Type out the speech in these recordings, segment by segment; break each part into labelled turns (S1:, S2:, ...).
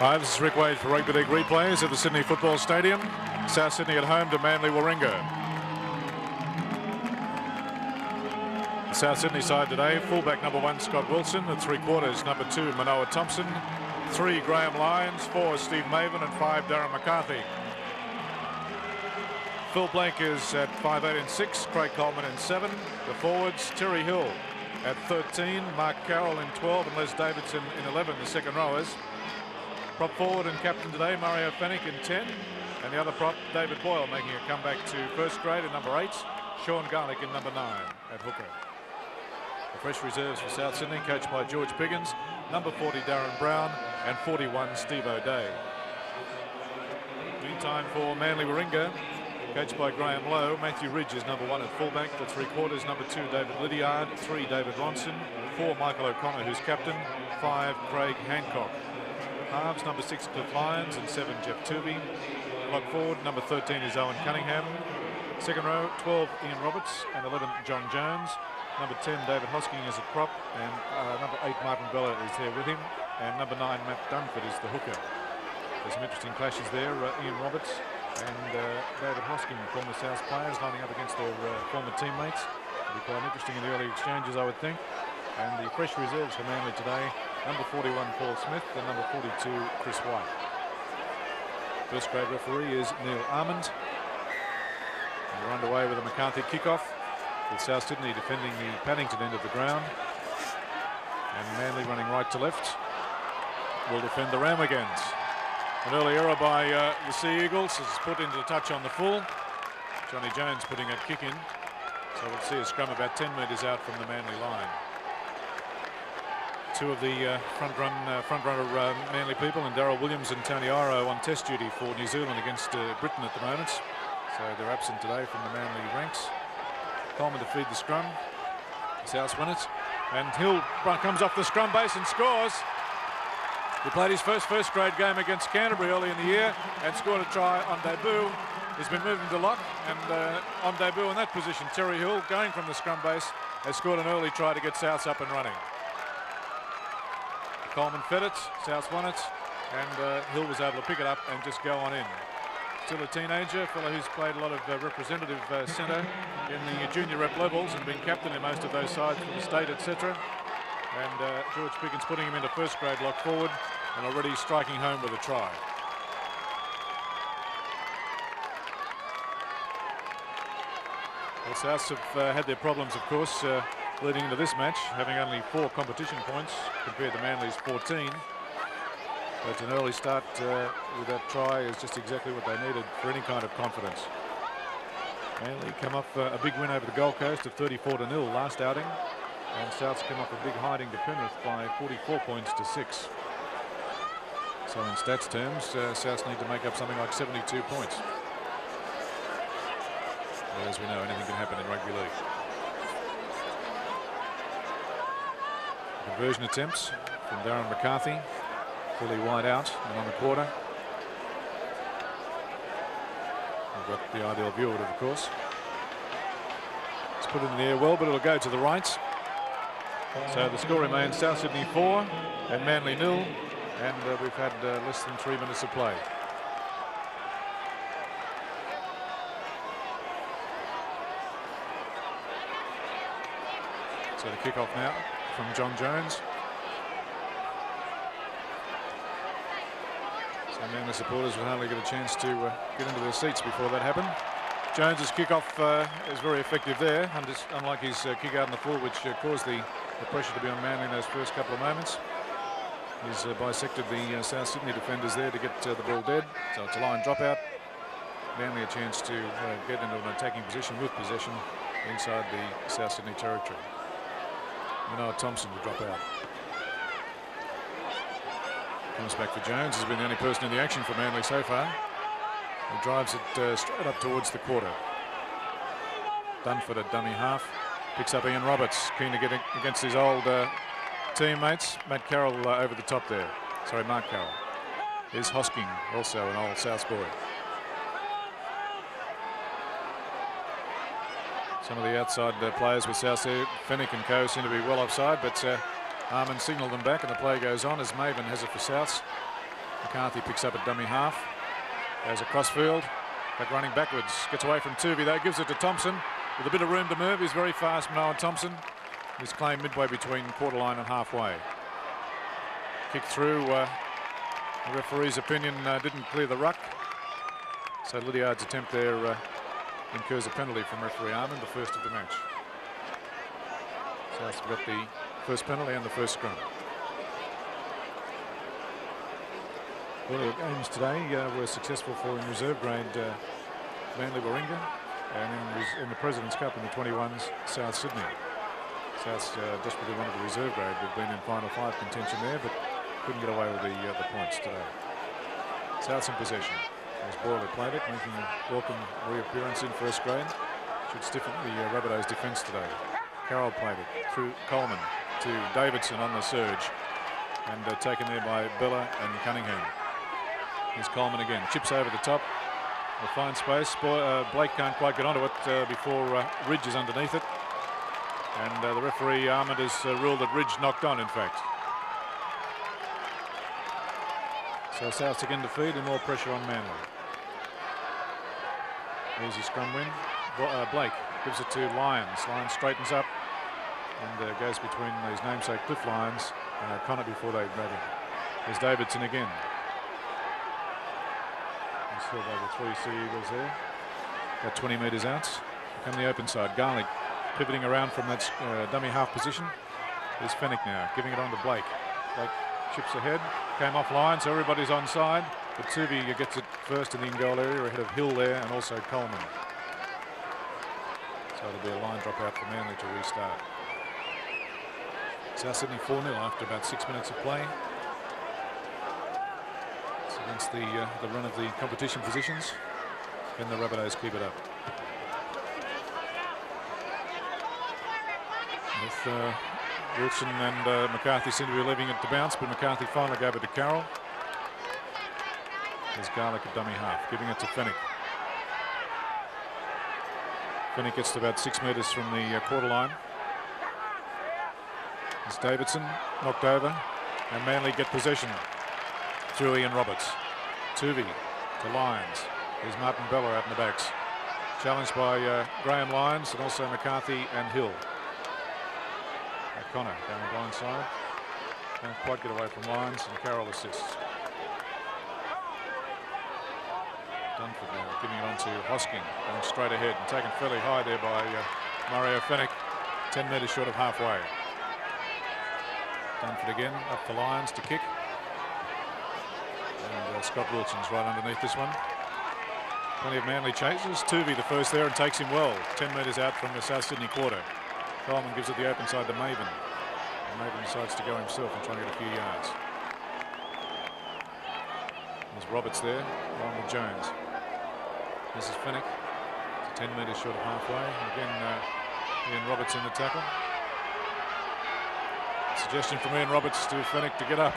S1: Hi, this is Rick Wade for Rugby League replays at the Sydney Football Stadium. South Sydney at home to Manly Warringah. The South Sydney side today, fullback number 1 Scott Wilson, at 3/4 number 2 Manoa Thompson, 3 Graham Lyons, 4 Steve Maven and 5 Darren McCarthy. Phil Blank is at 5'8" and 6, Craig Coleman in 7. The forwards, Terry Hill at 13, Mark Carroll in 12 and Les Davidson in 11, the second rowers. Prop forward and captain today, Mario Fennick in 10. And the other prop, David Boyle, making a comeback to first grade at number 8. Sean Garlick in number 9 at hooker. The fresh reserves for South Sydney, coached by George Piggins, number 40 Darren Brown and 41 Steve O'Day. Meantime for Manly Warringah, coached by Graham Lowe, Matthew Ridge is number 1 at fullback, the 3/4 number 2 David Lydiard, 3 David Ronson, 4 Michael O'Connor who's captain, 5 Craig Hancock. Halves, number 6 Cliff Lyons and 7 Jeff Tooby. Lock forward, number 13 is Owen Cunningham. Second row, 12 Ian Roberts and 11 John Jones. Number 10 David Hosking is at prop and number 8 Martin Bella is there with him. And number 9 Matt Dunford is the hooker. There's some interesting clashes there. Ian Roberts and David Hosking, former South players, lining up against their former teammates. It'll be quite interesting in the early exchanges, I would think. And the fresh reserves for Manly today, number 41 Paul Smith and number 42 Chris White. First grade referee is Neil Armand. And we're underway with a McCarthy kickoff, with South Sydney defending the Paddington end of the ground. And Manly running right to left will defend the Ramwiggans. An early error by the Sea Eagles is put into the touch on the full. Johnny Jones putting a kick in. So we'll see a scrum about 10 metres out from the Manly line. Two of the front runner Manly people, and Darryl Williams and Tony Iro on test duty for New Zealand against Britain at the moment. So they're absent today from the Manly ranks. Coleman to feed the scrum. South win it. And Hill comes off the scrum base and scores. He played his first grade game against Canterbury early in the year and scored a try on debut. He's been moved into lock, and on debut in that position, Terry Hill, going from the scrum base, has scored an early try to get Souths up and running. Coleman fed it, South won it, and Hill was able to pick it up and just go on in. Still a teenager, a fellow who's played a lot of representative centre in the junior rep levels and been captain in most of those sides for the state, etc. And George Piggins putting him into first grade lock forward and already striking home with a try. The Souths have had their problems, of course, leading into this match, having only 4 competition points compared to Manly's 14. But an early start with that try is just exactly what they needed for any kind of confidence. Manly come off a big win over the Gold Coast of 34-0 last outing, and Souths come off a big hiding to Penrith by 44 points to 6. So in stats terms, Souths need to make up something like 72 points. But as we know, anything can happen in rugby league. Conversion attempts from Darren McCarthy, fully wide out and on the quarter. We've got the ideal view of it, of course. It's put it in the air well, but it'll go to the right. So the score remains South Sydney 4 and Manly 0, and we've had less than 3 minutes of play. So the kick-off now from John Jones. So Manly supporters will hardly get a chance to get into their seats before that happened. Jones's kick-off is very effective there, unlike his kick out in the full, which caused the pressure to be on Manly in those first couple of moments. He's bisected the South Sydney defenders there to get the ball dead. So it's a line dropout. Manly a chance to get into an attacking position with possession inside the South Sydney territory. Manoa Thompson will drop out. Comes back for Jones. He's been the only person in the action for Manly so far. He drives it straight up towards the quarter. Dunford at dummy half. Picks up Ian Roberts, keen to get against his old teammates. Matt Carroll over the top there. Sorry, Mark Carroll. Here's Hosking, also an old South boy. Some of the outside players with South here, Fennick and co, seem to be well offside, but Armand signalled them back and the play goes on as Maven has it for Souths. McCarthy picks up a dummy half. Goes across field. Back running backwards. Gets away from Tuvey though. Gives it to Thompson. With a bit of room to move. He's very fast, Manoa Thompson. He's claimed midway between quarter line and halfway. Kick through. The referee's opinion didn't clear the ruck. So Lydiard's attempt there incurs a penalty from referee Armand, the first of the match. South's got the first penalty and the first scrum. Earlier games today were successful for in reserve grade Manly Warringah, and in the President's Cup in the 21s, South Sydney. South's desperately wanted the reserve grade. They've been in final 5 contention there, but couldn't get away with the points today. South's in possession. As Boyle played it, making a welcome reappearance in first grade. Should stiffen the Rabbitohs defence today. Carroll played it through Coleman to Davidson on the surge, and taken there by Bella and Cunningham. Here's Coleman again, chips over the top. A fine space. Blake can't quite get onto it before Ridge is underneath it. And the referee Armand has ruled that Ridge knocked on, in fact. So South's again to feed and more pressure on Manly. Easy scrum win. Blake gives it to Lyons. Lyons straightens up and goes between these namesake Cliff Lyons and O'Connor before they grab him. There's Davidson again. He's held over 3 Sea Eagles there. About 20 metres out. Come the open side. Garlick pivoting around from that dummy half position. There's Fennick now, giving it on to Blake. Blake chips ahead, came off line, so everybody's onside. But Tuvey gets it first in the in-goal area, ahead of Hill there, and also Coleman. So it'll be a line drop out for Manly to restart. South Sydney 4-0 after about 6 minutes of play. It's against the run of the competition positions. Can the Rabbitohs keep it up? With Wilson and McCarthy seem to be leaving it to bounce, but McCarthy finally gave it to Carroll. There's Garlick at dummy half, giving it to Fennick. Fennick gets to about 6 metres from the quarter line. There's Davidson, knocked over, and Manly get possession through Ian Roberts. Tuvey to Lyons. There's Martin Bella out in the backs. Challenged by Graham Lyons and also McCarthy and Hill. O'Connor down the blind side. Can't quite get away from Lyons, and Carroll assists. Dunford now giving it on to Hosking, going straight ahead and taken fairly high there by Mario Fennick, 10 metres short of halfway. Dunford again, up for Lyons to kick. And Scott Wilson's right underneath this one. Plenty of Manly chases. Tuvey the first there and takes him well, 10 metres out from the South Sydney quarter. Coleman gives it the open side to Maven. And Maven decides to go himself and try and get a few yards. There's Roberts there, along with Jones. This is Fennick. It's 10 metres short of halfway. Again, Ian Roberts in the tackle. Suggestion from Ian Roberts to Fennick to get up.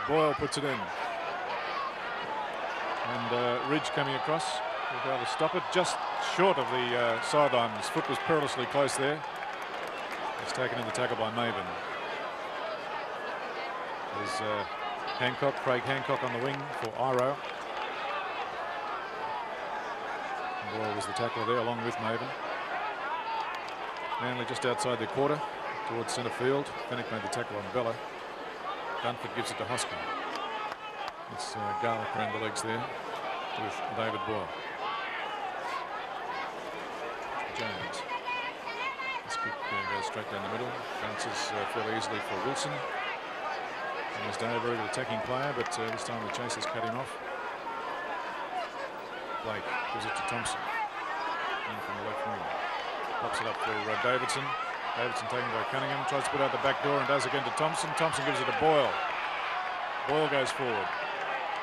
S1: Boyle puts it in. And Ridge coming across. Will be able to stop it just short of the sideline. His foot was perilously close there. It's taken in the tackle by Maven. There's Hancock, Craig Hancock on the wing for Iro. Boyle was the tackler there along with Maven. Manly just outside their quarter towards centre field. Fennick made the tackle on Bella. Dunford gives it to Hoskin. It's Garlick around the legs there with David Boyle. Jones. This kick goes straight down the middle. Bounces fairly easily for Wilson. And there's Dave, a very good attacking player, but this time the chasers cut him off. Blake gives it to Thompson. In from the left wing. Pops it up for Davidson. Davidson taken by Cunningham. Tries to put out the back door and does again to Thompson. Thompson gives it to Boyle. Boyle goes forward.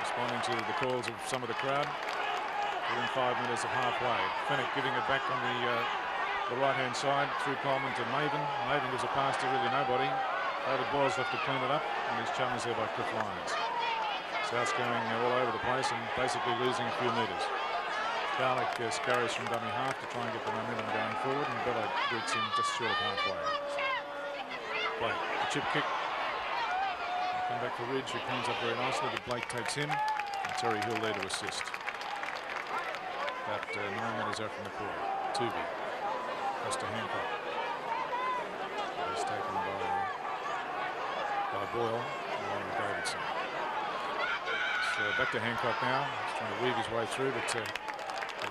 S1: Responding to the calls of some of the crowd. Within 5 minutes of halfway. Fennick giving it back on the right-hand side through Coleman to Maven. Maven gives a pass to really nobody. David Boyle's left to clean it up, and he's challenged there by Cliff Lyons. South's going all over the place and basically losing a few metres. Garlick scurries from dummy half to try and get the momentum going forward, and Bella greets him just short of halfway. Blake, a chip kick. Come back for Ridge, who cleans up very nicely, but Blake takes him. And Terry Hill there to assist. About 9 metres out from the quarter. Tuvey. Across to Hancock. He's taken by Boyle along with Davidson. So back to Hancock now. He's trying to weave his way through, but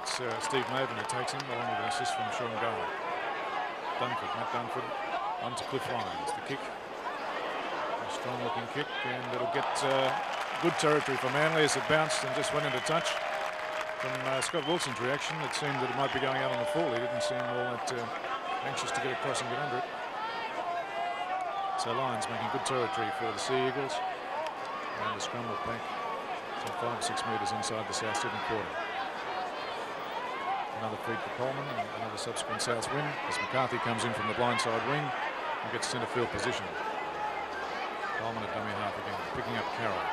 S1: it's Steve Maven who takes him along with an assist from Sean Garland. Matt Dunford on to Cliff Lyons. The kick. A strong looking kick, and it'll get good territory for Manly as it bounced and just went into touch. From Scott Wilson's reaction, it seemed that it might be going out on the full. He didn't seem all that anxious to get across and get under it. So Lyons making good territory for the Sea Eagles. And the scrum will back some 5-6 metres inside the South Sydney quarter. Another feed for Coleman, and another subsequent South win as McCarthy comes in from the blindside wing and gets centre field position. Coleman at dummy half again, picking up Carroll.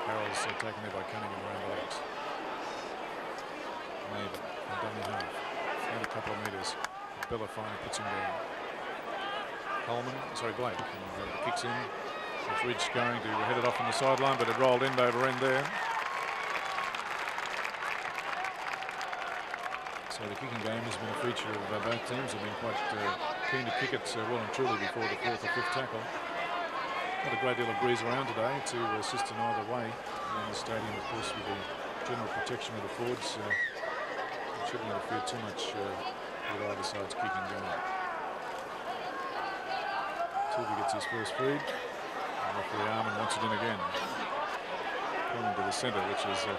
S1: Carroll's taken there by Cunningham around the legs. Maven and dummy half. And a couple of metres. Bella finally puts him down. Blake, and kicks in. With Ridge going to head it off on the sideline, but it rolled end over end there. So the kicking game has been a feature of both teams. Have been quite keen to kick it well and truly before the 4th or 5th tackle. Not a great deal of breeze around today to assist in either way. And in the stadium, of course, with the general protection of the forwards, it shouldn't interfere too much with either side's kicking game. Tuvey gets his first feed. And referee Armin wants it in again. Pulling to the centre, which is a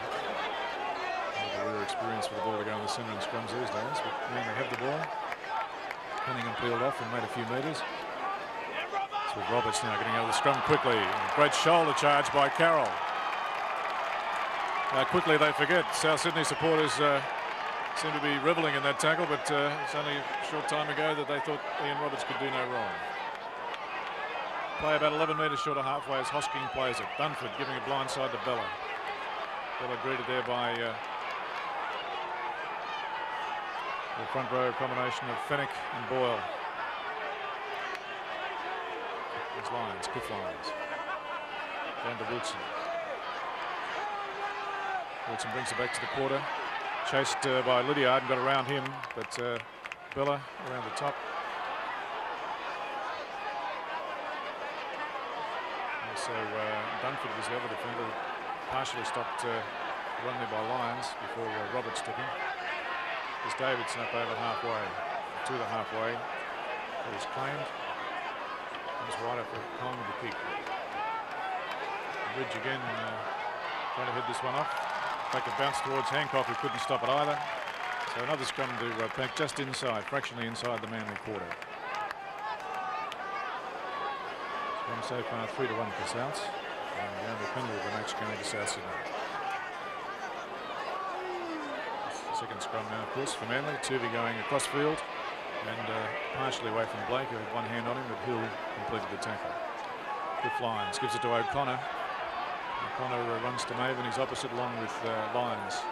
S1: rare experience for the ball to go in the centre in scrums these days. But when they have the ball, Cunningham peeled off and made a few metres. So Roberts now getting out of the scrum quickly. Great shoulder charge by Carroll. Quickly they forget. South Sydney supporters seem to be revelling in that tackle, but it's only a short time ago that they thought Ian Roberts could do no wrong. Play about 11 metres short of halfway as Hosking plays it. Dunford giving a blind side to Bella. Bella greeted there by the front row combination of Fennick and Boyle. There's Lyons, Cliff Lyons. Down to Wilson. Wilson brings it back to the quarter. Chased by Lydiard and got around him, but Bella around the top. And so Dunford was the other defender, partially stopped run there by Lyons before Roberts took him. There's Davidson up over halfway, to the halfway. It was claimed. Comes right up for Kong with the kick. Ridge again trying to head this one off. In fact, it bounced towards Hancock, who couldn't stop it either. So another scrum to pack just inside, fractionally inside the Manly quarter. Scrum so far 3-1 for Souths. And the only penalty of the match going to South Sydney. Second scrum now, of course, for Manly. Tuvey going across field and partially away from Blake, who had one hand on him, but Hill completed the tackle. Cliff Lyons gives it to O'Connor. O'Connor runs to Maven. He's opposite along with Lyons.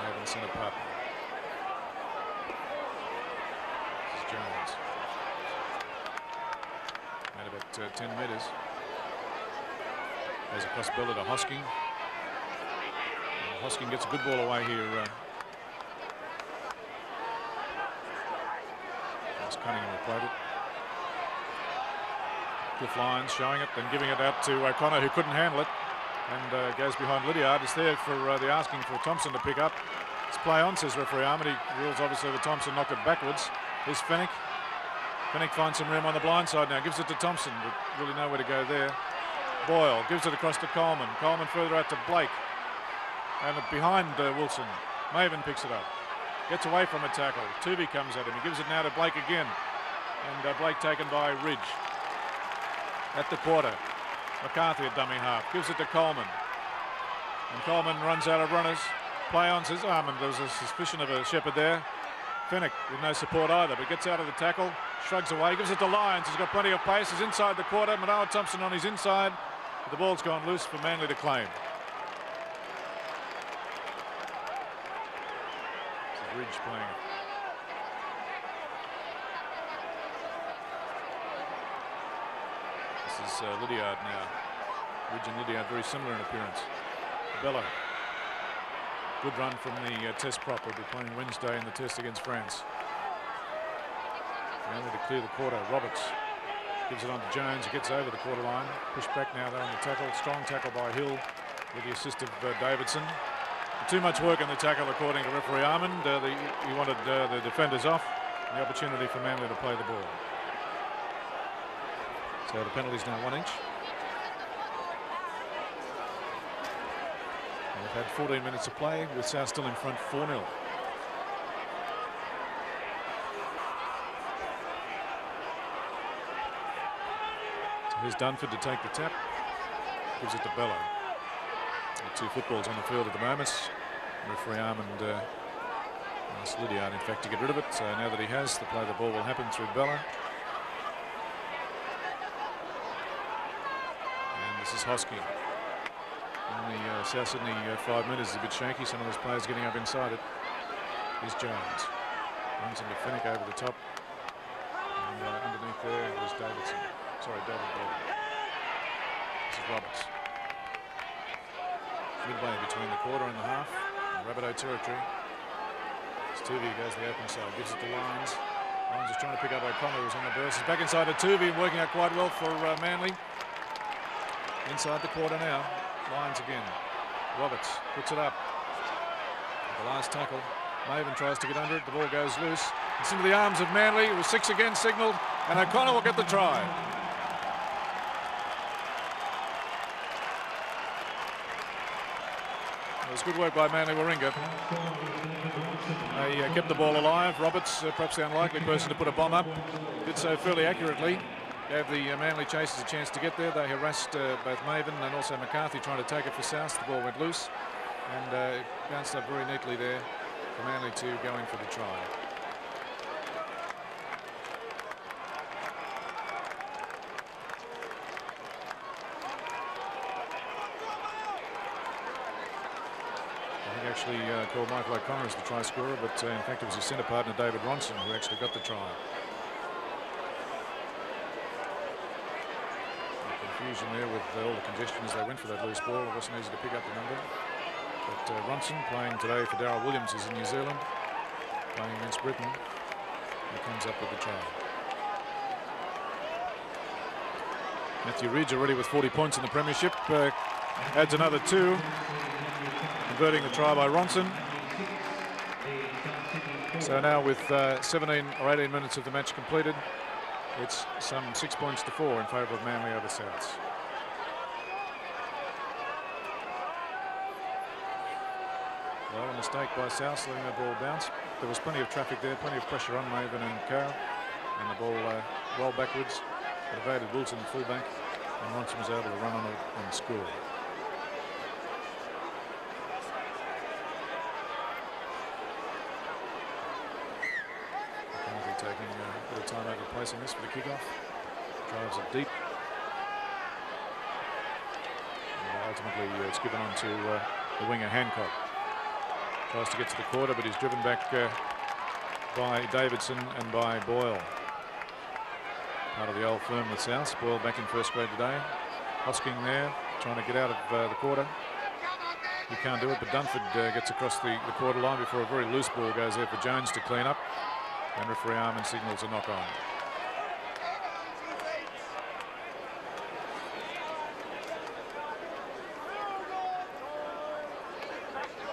S1: Maven centre partner. This is Jones. Made about 10 metres. There's a cross Bella to Hosking. Hosking gets a good ball away here. As Cunningham replayed it. Cliff Lyons showing it, then giving it out to O'Connor, who couldn't handle it, and goes behind Lydiard. It's there for the asking for Thompson to pick up. It's play on, says referee Armour. He rules obviously that Thompson knocked it backwards. Here's Fennick. Fennick finds some room on the blind side now, gives it to Thompson, but really nowhere to go there. Boyle gives it across to Coleman. Coleman further out to Blake. And behind Wilson, Maven picks it up. Gets away from a tackle. Tuvey comes at him. He gives it now to Blake again. And Blake taken by Ridge. At the quarter, McCarthy at dummy half. Gives it to Coleman. And Coleman runs out of runners. Play on, says Armand. There was a suspicion of a shepherd there. Fennick with no support either, but gets out of the tackle. Shrugs away. Gives it to Lyons. He's got plenty of pace. He's inside the quarter. Manoa Thompson on his inside. But the ball's gone loose for Manly to claim. Ridge playing it. is Lydiard now. Ridge and Lydiard very similar in appearance. Bella. Good run from the test prop. Will be playing Wednesday in the test against France. Only to clear the quarter. Roberts gives it on to Jones. He gets over the quarter line. Pushed back now though on the tackle. Strong tackle by Hill with the assist of Davidson. Too much work on the tackle according to referee Armand. He wanted the defenders off. The opportunity for Manly to play the ball. So the penalty is now 1 inch. And we've had 14 minutes of play with South still in front 4-0. So here's Dunford to take the tap. Gives it to Bello. Two footballs on the field at the moment. Referee Armand asked Lydiard, in fact, to get rid of it. So now that he has, the play the ball will happen through Bella. And this is Hosking. In the South Sydney 5 metres is a bit shaky. Some of those players getting up inside it. Here's Jones. Runs into Fennick over the top. And underneath there was Davidson. Sorry, David Ball. This is Roberts. Midway between the quarter and the half. Rabbitoh territory. Tuvey goes to the open side. Gives it to Lyons. Lyons is trying to pick up O'Connor, who's on the burst. He's back inside to Tuvey, working out quite well for Manly. Inside the quarter now. Lyons again. Roberts puts it up. The last tackle. Maven tries to get under it. The ball goes loose. It's into the arms of Manly. It was 6 again signalled. And O'Connor will get the try. It was good work by Manly Warringah. They kept the ball alive. Roberts, perhaps the unlikely person to put a bomb up, did so fairly accurately. Gave the Manly chasers a chance to get there. They harassed both Maven and also McCarthy trying to take it for South. The ball went loose and bounced up very neatly there for Manly to go in for the try. Actually called Michael O'Connor as the try scorer, but in fact it was his centre partner David Ronson who actually got the try. Confusion there with all the congestion as they went for that loose ball. It wasn't easy to pick up the number. But Ronson, playing today for Darryl Williams, is in New Zealand, playing against Britain. He comes up with the try. Matthew Ridge already with 40 points in the premiership, adds another 2. Converting the try by Ronson. So now with 17 or 18 minutes of the match completed, it's some 6 points to 4 in favour of Manly over Souths. Well, a mistake by Souths, letting the ball bounce. There was plenty of traffic there, plenty of pressure on Maven and Carroll, and the ball rolled backwards. It evaded Wilson, fullback, and Ronson was able to run on it and score. Taking a bit of time over placing this for the kickoff. Drives it deep. And ultimately it's given on to the winger Hancock. Tries to get to the quarter, but he's driven back by Davidson and by Boyle. Part of the old firm with South. Boyle back in first grade today. Hosking there, trying to get out of the quarter. He can't do it, but Dunford gets across the quarter line before a very loose ball goes there for Jones to clean up. And referee Armand signals a knock on.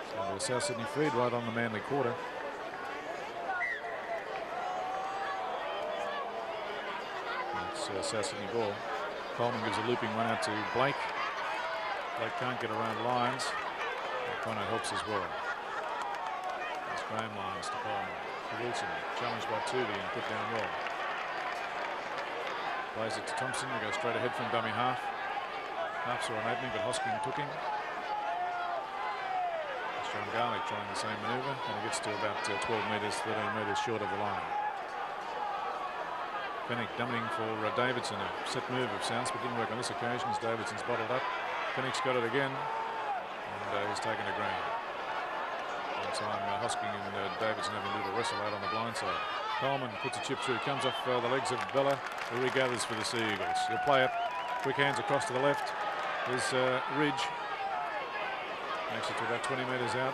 S1: So the South Sydney feed right on the Manly quarter. It's South Sydney ball. Coleman gives a looping one out to Blake. Blake can't get around Lyons. Connor helps as well. It's Graham Lyons to Coleman. Wilson, challenged by Tuvey and put down well. Plays it to Thompson. He goes straight ahead from dummy half. Halves are on opening, but Hosking took him. John Garlick trying the same manoeuvre, and he gets to about 12 metres, 13 metres short of the line. Fennick dumping for Davidson, a set move of South, but didn't work on this occasion as Davidson's bottled up. Fennick's got it again, and he's taken a ground. Time Hosking and Davidson having a little wrestle out on the blind side. Coleman puts a chip through, comes off the legs of Bella, who regathers for the Sea Eagles. He'll play it Quick hands across to the left. There's Ridge. Makes it to about 20 metres out.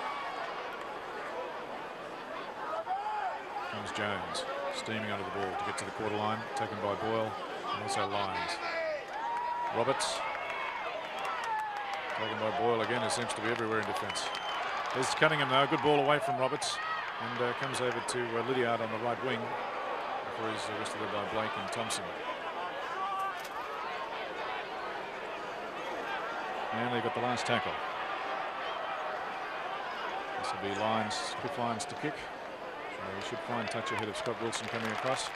S1: Comes Jones, steaming under the ball to get to the quarter line, taken by Boyle and also Lyons. Roberts, taken by Boyle again, who seems to be everywhere in defence. There's Cunningham though, good ball away from Roberts, and comes over to Lydiard on the right wing before he's arrested by Blake and Thompson. And they've got the last tackle. This will be Lyons, Cliff Lyons to kick. We should find touch ahead of Scott Wilson coming across.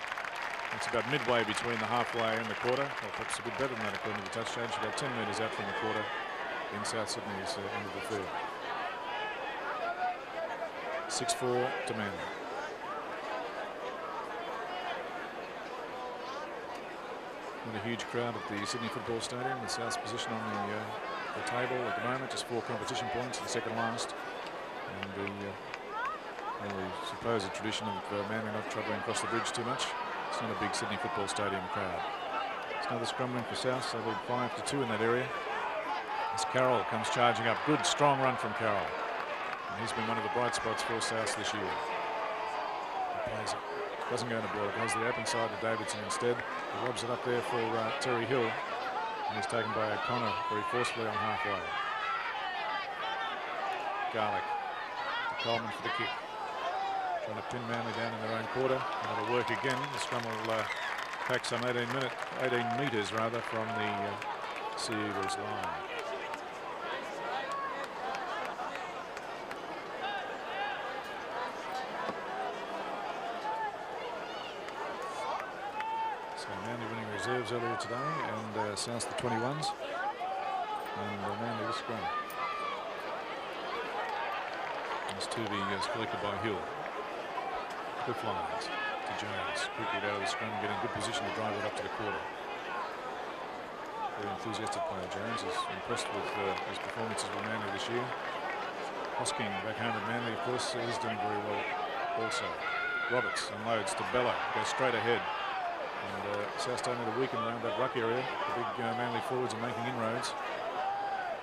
S1: It's about midway between the halfway and the quarter. Well, perhaps a bit better than that according to the touch change. About 10 metres out from the quarter in South Sydney's end of the field. 6-4 to Manly. Not a huge crowd at the Sydney Football Stadium. The South's position on the table at the moment, just 4 competition points, the second last. And the supposed tradition of Manly not travelling across the bridge too much. It's not a big Sydney Football Stadium crowd. It's another scrum win for South, so they'll 5-2 in that area. As Carroll comes charging up, good strong run from Carroll. And he's been one of the bright spots for South this year. He plays it. Doesn't go into Boyle, goes to the open side to Davidson instead. He lobs it up there for Terry Hill. And he's taken by O'Connor very forcefully on halfway. Garlick to Coleman for the kick. Trying to pin Manly down in their own quarter. And it'll work again. The scrum will pack some 18 metres rather from the Sea Eagles line. So Manly winning reserves earlier today, and South the 21s, and Manly the scrum. This Tuvey is collected by Hill. Cliff Lyons to Jones, quickly out of the scrum, getting good position to drive it up to the quarter. Very enthusiastic player. Jones is impressed with his performances with Manly this year. Hosking back home at Manly, of course, is doing very well also. Roberts unloads to Bello, goes straight ahead. And South starting to weaken around that ruck area. The big Manly forwards are making inroads.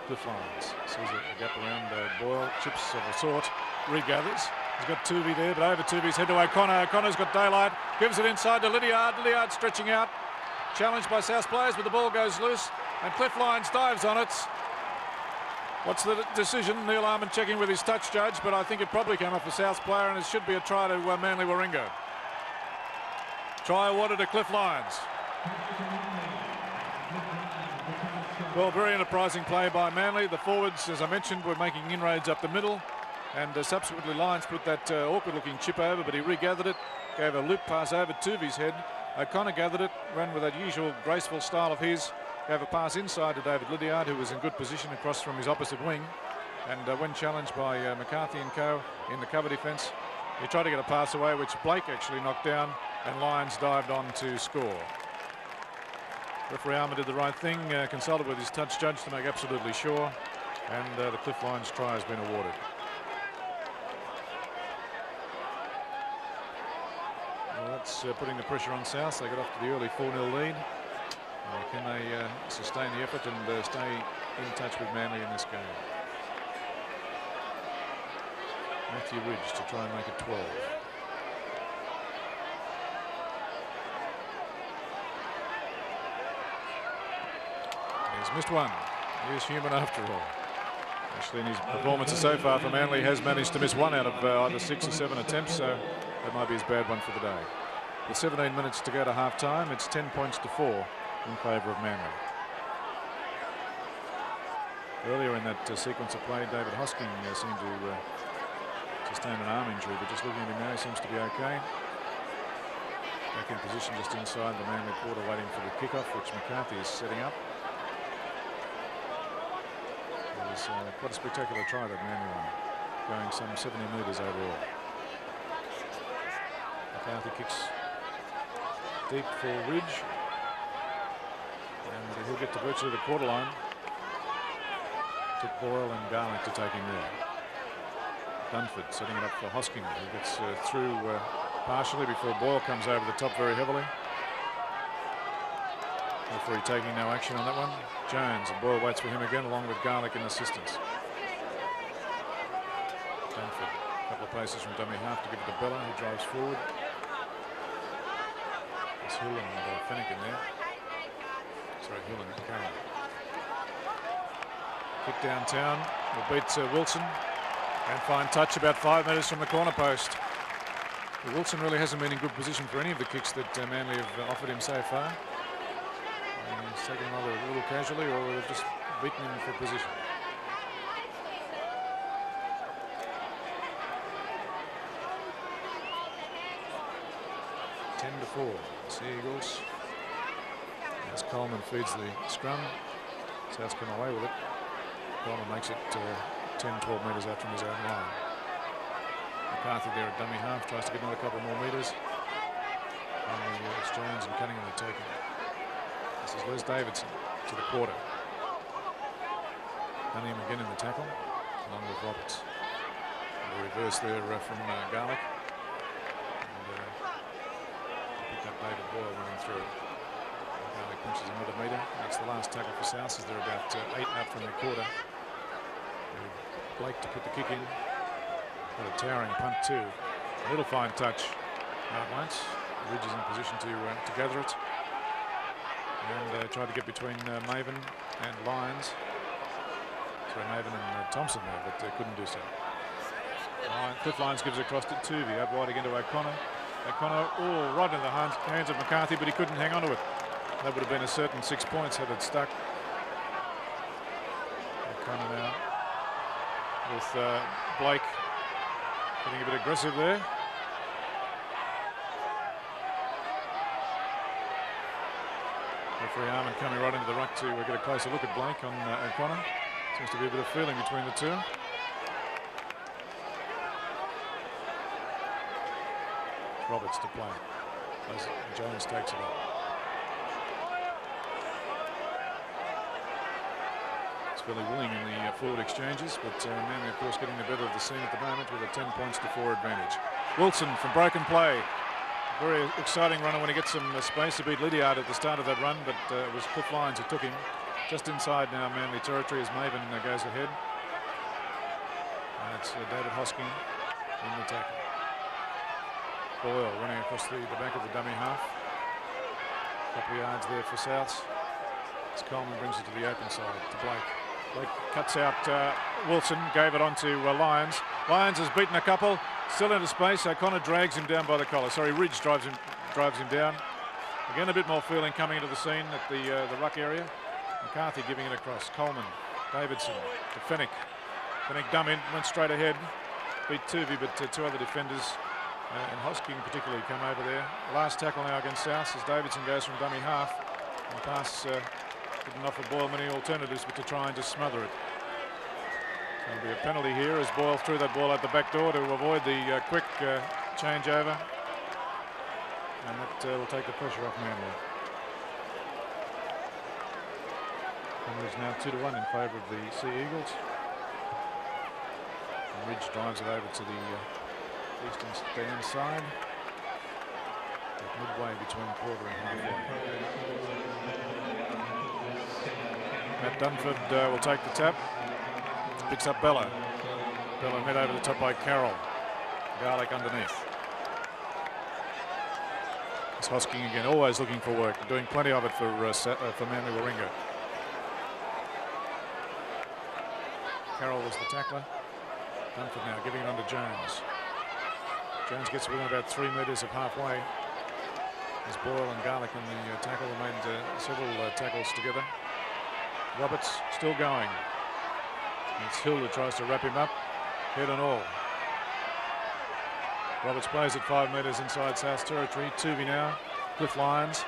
S1: Cliff Lyons sees a gap around Boyle, chips of a sort, regathers. He's got Tuvey there, but over Tuvey's head to O'Connor. O'Connor's got daylight, gives it inside to Lydiard. Lydiard stretching out, challenged by South players, but the ball goes loose, and Cliff Lyons dives on it. What's the decision? Neil Armand checking with his touch judge, but I think it probably came off a South player, and it should be a try to Manly Warringah. Try awarded to Cliff Lyons. Well, very enterprising play by Manly. The forwards, as I mentioned, were making inroads up the middle, and subsequently Lyons put that awkward-looking chip over, but he regathered it, gave a loop pass over Tuvey's head. O'Connor gathered it, ran with that usual graceful style of his, gave a pass inside to David Lydiard, who was in good position across from his opposite wing, and when challenged by McCarthy and co in the cover defence, he tried to get a pass away, which Blake actually knocked down, and Lyons dived on to score. Referee Armour did the right thing, consulted with his touch judge to make absolutely sure, and the Cliff Lyons try has been awarded. Well, that's putting the pressure on South. They got off to the early 4-0 lead. Can they sustain the effort and stay in touch with Manly in this game? Matthew Ridge to try and make it 12. He's missed one. He is human after all. Actually, in his performances so far for Manly, he has managed to miss one out of either 6 or 7 attempts, so that might be his bad one for the day. With 17 minutes to go to half-time, it's 10 points to 4 in favour of Manly. Earlier in that sequence of play, David Hosking seemed to sustain an arm injury, but just looking at him now, he seems to be okay. Back in position just inside the Manly quarter, waiting for the kickoff, which McCarthy is setting up. It was quite a spectacular try that Manly won, going some 70 metres overall. McCarthy kicks deep for Ridge, and he'll get to virtually the quarter line. Took Boyle and Garlick to take him there. Dunford setting it up for Hosking, who gets through partially before Boyle comes over the top very heavily. Referee taking no action on that one. Jones, and Boyle waits for him again, along with Garlick in assistance. Dunford, a couple of paces from dummy half to give it to Bella, who drives forward. There's Hill and Fennick in there. Sorry, Hill and Carroll. Kick downtown, will beat Wilson, and fine touch about 5 metres from the corner post. Well, Wilson really hasn't been in good position for any of the kicks that Manly have offered him so far. He's taken them either a little casually or they've just beaten him for position. Ten to 4, Sea Eagles. As Coleman feeds the scrum, South's come away with it. Coleman makes it 10-12 metres out from his own line. McCarthy there at dummy half, tries to get another couple more metres. It's Jones and Cunningham are taking. This is Les Davidson to the quarter. Cunningham again in the tackle, along with Roberts. The reverse there from Garlick. And picked up David Boyle running through. Garlick punches another metre. That's the last tackle for South as they're about 8 out from their quarter. Blake to put the kick in. Got a towering punt too. A little fine touch out once. Ridge is in position to gather it. And tried to get between Maven and Lyons. Sorry, Maven and Thompson there, but couldn't do so. Cliff Lyons gives it across to Tuvey, out wide again to O'Connor. O'Connor, oh, right in the hands of McCarthy, but he couldn't hang on to it. That would have been a certain 6 points had it stuck. O'Connor now with Blake getting a bit aggressive there. Referee Armand coming right into the ruck to get a closer look at Blake on O'Connor. Seems to be a bit of feeling between the two. Roberts to play as Jones takes it up. It's fairly willing in the forward exchanges, but Manly of course getting the better of the scene at the moment with a 10 points to 4 advantage. Wilson from broken play. Very exciting runner when he gets some space. He beat Lydiard at the start of that run, but it was Cliff Lyons who took him. Just inside now Manly territory as Maven goes ahead. And it's David Hosking in the tackle. Boyle running across the back of the dummy half. A couple of yards there for Souths. As Coleman brings it to the open side to Blake. Blake cuts out Wilson, gave it on to Lyons. Lyons has beaten a couple, still into space. O'Connor drags him down by the collar. Sorry, Ridge drives him down. Again, a bit more feeling coming into the scene at the ruck area. McCarthy giving it across. Coleman, Davidson to Fennick. Fennick dumb in, went straight ahead. Beat Tuvey, but two other defenders and Hosking particularly come over there. Last tackle now against South as Davidson goes from dummy half. And the pass didn't offer Boyle many alternatives but to try and just smother it. There'll be a penalty here as Boyle threw that ball out the back door to avoid the quick changeover. And that will take the pressure off Manly. And it's now 2-1 in favour of the Sea Eagles. And Ridge drives it over to the eastern stand side. Midway between quarter and halfway. Matt Dunford will take the tap. Picks up Bella. Bella met over the top by Carroll. Garlick underneath. It's Hosking again, always looking for work, doing plenty of it for Manly Warringah. Carroll was the tackler. Dunford now giving it on to Jones. Jones gets within about 3 metres of halfway. As Boyle and Garlick in the tackle have made several tackles together. Roberts still going. It's Hill who tries to wrap him up, head and all. Roberts plays at 5 metres inside South territory. Tuvey now. Cliff Lyons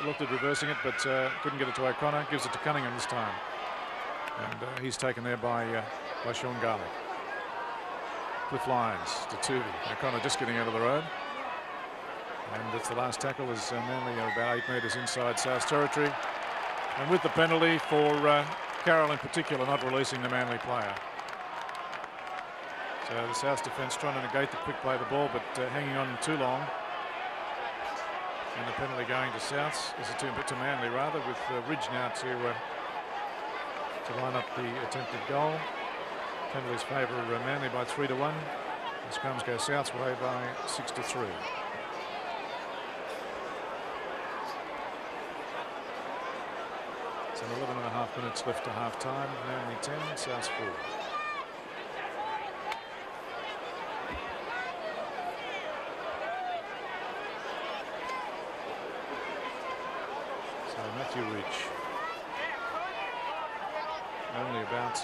S1: looked at reversing it, but couldn't get it to O'Connor. Gives it to Cunningham this time, and he's taken there by Sean Garlick. Cliff Lyons to Tuvey. O'Connor just getting out of the road. And it's the last tackle as Manly are about 8 metres inside South territory. And with the penalty for Carroll in particular not releasing the Manly player. So the South defence trying to negate the quick play of the ball, but hanging on too long. And the penalty going to Souths, to Manly rather, with Ridge now to line up the attempted goal. Penalties favour Manly by 3-1. The scrums go South's way by 6-3. So 11.5 minutes left to half time. Manly 10, Souths 4. So Matthew Ridge. Only about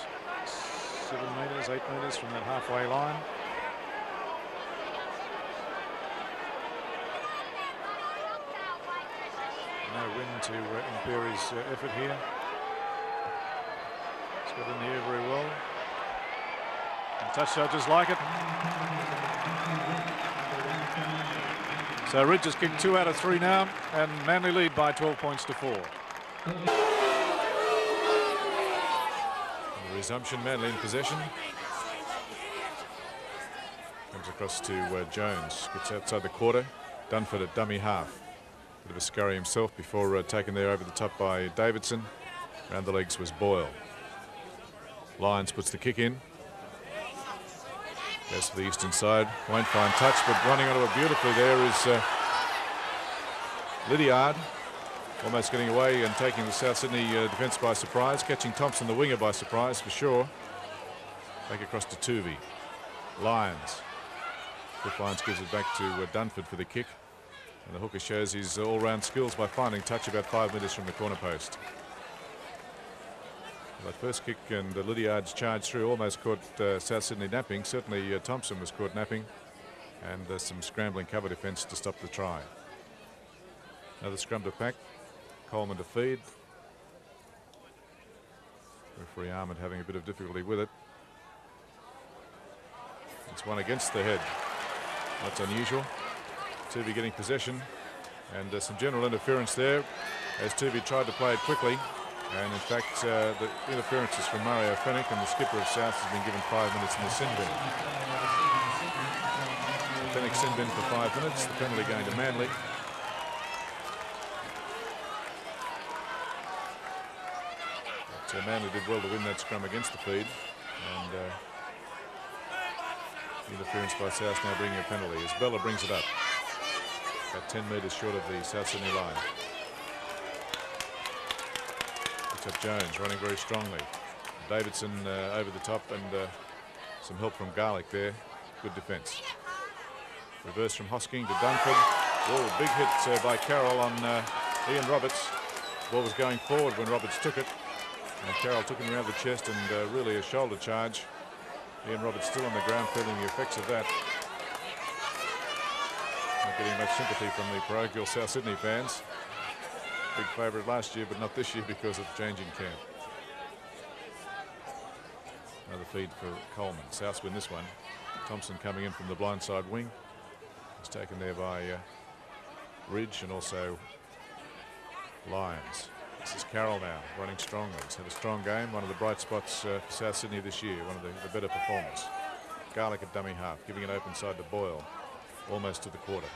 S1: 7 metres, 8 metres from that halfway line. No wind to impair his effort here. He's got in the air very well. And touch judges like it. So Ridge has kicked 2 out of 3 now, and Manly lead by 12 points to 4. Resumption, Manly in possession. Comes across to Jones, gets outside the quarter. Dunford at dummy half. Bit of a scurry himself before taken there over the top by Davidson. Round the legs was Boyle. Lyons puts the kick in. Goes for the eastern side. Won't find touch, but running onto it beautifully there is Lydiard. Almost getting away and taking the South Sydney defence by surprise. Catching Thompson, the winger, by surprise for sure. Back across to Tuvey. Lyons. Cliff Lyons gives it back to Dunford for the kick. And the hooker shows his all-round skills by finding touch about 5 metres from the corner post. That first kick and Lydiard's charge through almost caught South Sydney napping. Certainly Thompson was caught napping. And some scrambling cover defence to stop the try. Another scrum to pack. Coleman to feed. Referee Armand having a bit of difficulty with it. It's one against the head. That's unusual. Tuvey getting possession, and some general interference there as Tuvey tried to play it quickly. And in fact, the interference is from Mario Fennick, and the skipper of South has been given 5 minutes in the sin bin. Fennick sin bin for 5 minutes. The penalty going to Manly. Manly did well to win that scrum against the feed, and the interference by South now bringing a penalty as Bella brings it up about 10 metres short of the South Sydney line. Picks up Jones running very strongly. Davidson over the top, and some help from Garlick there. Good defence. Reverse from Hosking to Dunford. Oh, big hit by Carroll on Ian Roberts. Ball was going forward when Roberts took it. And Carroll took him around the chest, and really a shoulder charge. Ian Roberts still on the ground feeling the effects of that. Not getting much sympathy from the parochial South Sydney fans. Big favourite last year, but not this year because of changing camp. Another feed for Coleman. Souths win this one. Thompson coming in from the blindside wing. He's taken there by Ridge and also Lyons. This is Carroll now, running strongly. He's had a strong game, one of the bright spots for South Sydney this year, one of the better performers. Garlick at dummy half, giving it open side to Boyle, almost to the quarter.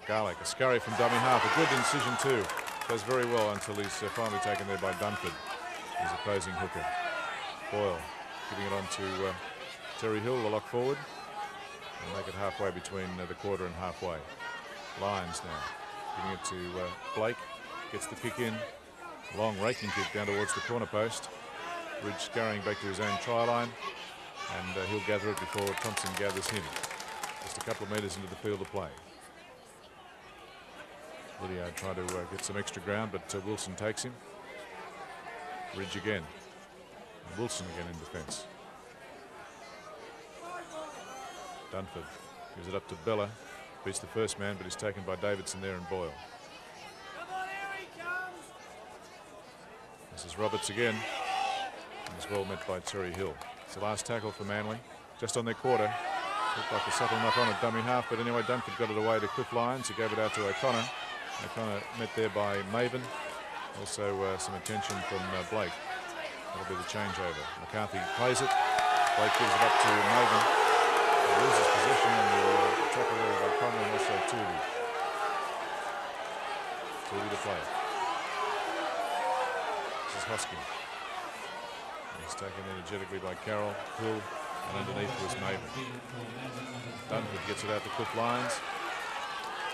S1: Garlick, a scurry from dummy half, a good incision too. Does very well until he's finally taken there by Dunford, his opposing hooker. Boyle giving it on to Terry Hill, the lock forward, and make it halfway between the quarter and halfway. Lyons now. Giving it to Blake, gets the kick in, long raking kick down towards the corner post. Ridge scurrying back to his own try line, and he'll gather it before Thompson gathers him. Just a couple of metres into the field of play. Lydiard trying to get some extra ground, but Wilson takes him. Ridge again, and Wilson again in defence. Dunford gives it up to Bella. Beats the first man, but he's taken by Davidson there and Boyle. This is Roberts again. And he's well met by Terry Hill. It's the last tackle for Manly. Just on their quarter. Looked like a subtle knock on at dummy half, but anyway, Dunford got it away to Cliff Lyons. He gave it out to O'Connor. O'Connor met there by Maven. Also some attention from Blake. That'll be the changeover. McCarthy plays it. Blake gives it up to Maven. loses possession and the tackle there by Conner and also Tuli. Tuli to play. This is Hosking. He's taken energetically by Carroll, Hill, and underneath was Maven. Dunford gets it out to Cliff Lyons.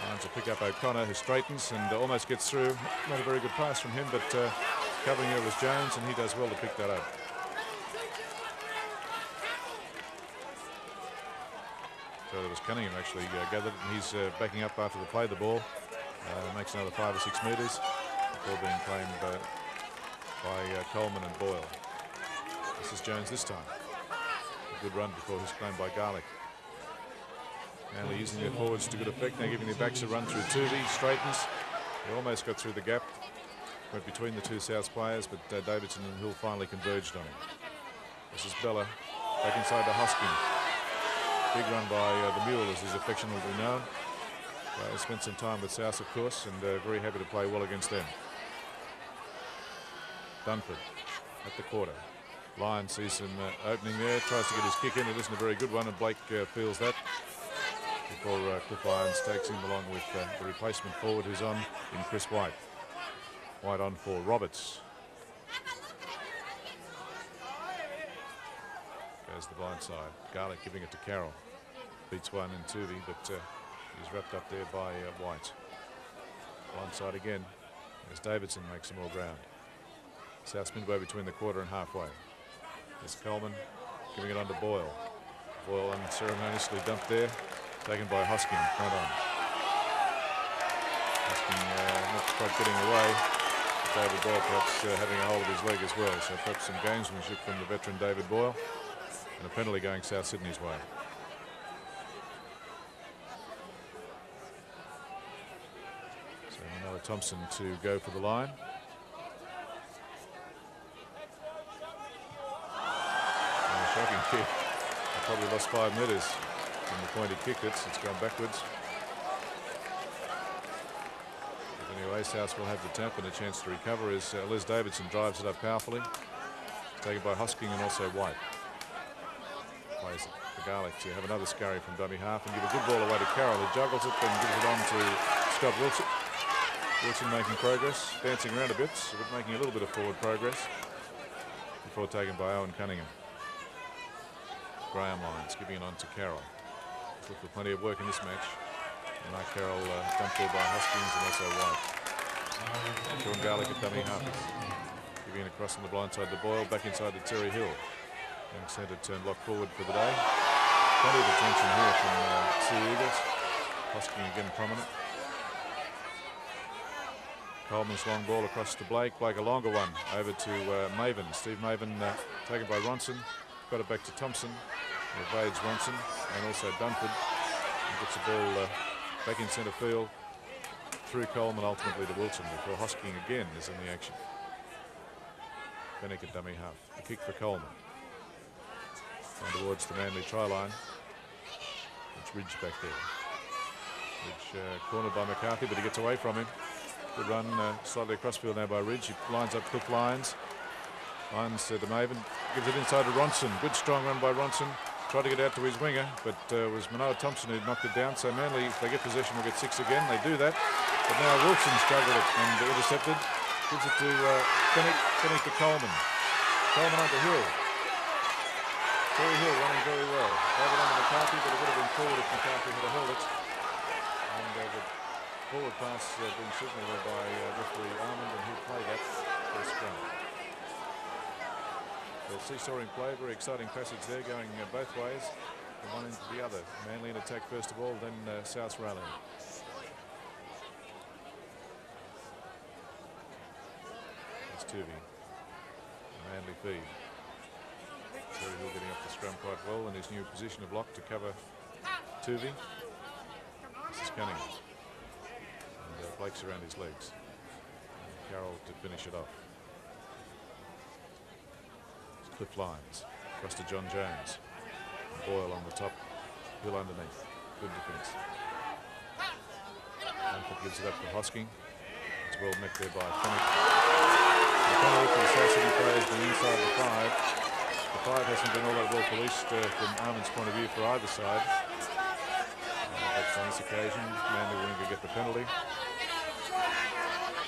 S1: Lyons will pick up O'Connor, who straightens and almost gets through. Not a very good pass from him, but covering it was Jones, and he does well to pick that up. So there was Cunningham actually gathered, and he's backing up after the play the ball. Makes another 5 or 6 metres. The ball being claimed by Coleman and Boyle. This is Jones this time. A good run before he's claimed by Garlick. Manly using their forwards to good effect. Now giving their backs a run through Tuvey. Straightens. He almost got through the gap. Went between the two Souths players, but Davidson and Hill finally converged on him. This is Bella back inside to Hosking. Big run by the Mule, as he's affectionately known. Spent some time with South, of course, and very happy to play well against them. Dunford at the quarter. Lyons sees an opening there, tries to get his kick in. It isn't a very good one, and Blake feels that. Before Cliff Lyons takes him along with the replacement forward who's on in Chris White. White on for Roberts. Goes the blind side. Garlick giving it to Carroll. Beats one in Tuvey, but he's wrapped up there by White. Blind side again as Davidson makes some more ground. South midway between the quarter and halfway. There's Coleman giving it on to Boyle. Boyle unceremoniously dumped there. Taken by Hosking, front on. Hosking not quite getting away. David Boyle perhaps having a hold of his leg as well. So perhaps some gamesmanship from the veteran David Boyle. And a penalty going South Sydney's way. So Manoa Thompson to go for the line. And a shocking kick. Probably lost 5 metres. From the point he kicked it, it's gone backwards. But anyway, South will have the tap and a chance to recover as Les Davidson drives it up powerfully. It's taken by Hosking and also White. Plays it for Garlick to have another scurry from dummy half and give a good ball away to Carroll, who juggles it and gives it on to Scott Wilson. Wilson making progress, dancing around a bit, but making a little bit of forward progress before taken by Owen Cunningham. Graham Lyons giving it on to Carroll. Look for plenty of work in this match. And Mark Carroll dumped there by Hoskins and also White. Sean Garlick at dummy half. Giving it across on the blind side to Boyle, back inside to Terry Hill. Young centre turn lock forward for the day. Plenty of attention here from Sea Eagles. Hosking again prominent. Coleman's long ball across to Blake. Blake a longer one over to Maven. Steve Maven taken by Ronson. Got it back to Thompson. Evades Ronson and also Dunford. And gets the ball back in centre field through Coleman ultimately to Wilson before Hosking again is in the action. Fennick at dummy half. A kick for Coleman. On towards the Manly try line. It's Ridge back there. Ridge cornered by McCarthy, but he gets away from him. Good run slightly across field now by Ridge. He lines up Cliff Lyons. Lyons to Maven. Gives it inside to Ronson. Good strong run by Ronson. Tried to get out to his winger, but it was Manoa Thompson who knocked it down. So Manly, if they get possession, will get 6 again. They do that. But now Wilson struggled it and intercepted. Gives it to Fennick to Coleman. Coleman on to Hill. Terry Hill running very well. Over on to McCarthy, but it would have been forward if McCarthy had held it. And the forward pass being signalled by referee Armand, and he'll play that for a scrum. The seesawing play, very exciting passage there, going both ways, from one end to the other. Manly in attack first of all, then South rallying. That's Tuvey. Manly feed. Terry Hill getting up the scrum quite well in his new position of lock to cover Tuvey. This is Cunningham. And Blake's around his legs. And Carroll to finish it off. Cliff Lyons across to John Jones. Boyle on the top, Hill underneath. Good defence. Dunford gives it up to Hosking. It's well met there by Fennick. The penalty for the South Sydney players being inside the 5. The five hasn't been all that well policed from Armin's point of view for either side. But on this occasion, Manly Warringah get the penalty.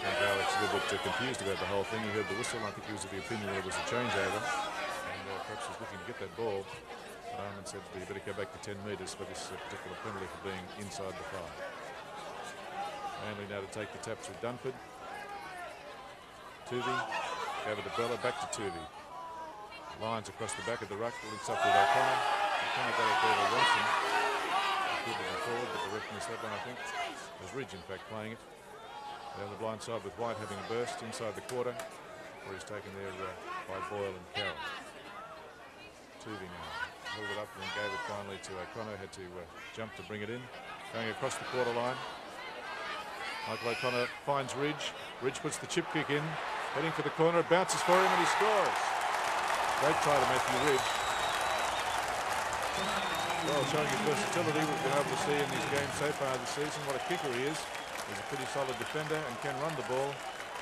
S1: And Alex a little bit confused about the whole thing. He heard the whistle. I think he was of the opinion that it was a changeover. And perhaps was looking to get that ball. But Armin said you better go back to 10 metres for this particular penalty for being inside the 5. Manly now to take the tap through Dunford. Tuvey, over to Bella, back to Tuvey. Lyons across the back of the ruck, links up with O'Connor. O'Connor got it there to Ronson. Good looking forward, but the ref missed that one, I think. It was Ridge, in fact, playing it. Down the blind side with White having a burst inside the quarter, where he's taken there by Boyle and Carroll. Tuvey now held it up and then gave it finally to O'Connor. Had to jump to bring it in. Going across the quarter line. Michael O'Connor finds Ridge. Ridge puts the chip kick in. Heading for the corner. It bounces for him and he scores. Great try to Matthew Ridge. Well, showing his versatility we've been able to see in these games so far this season. What a kicker he is. He's a pretty solid defender and can run the ball.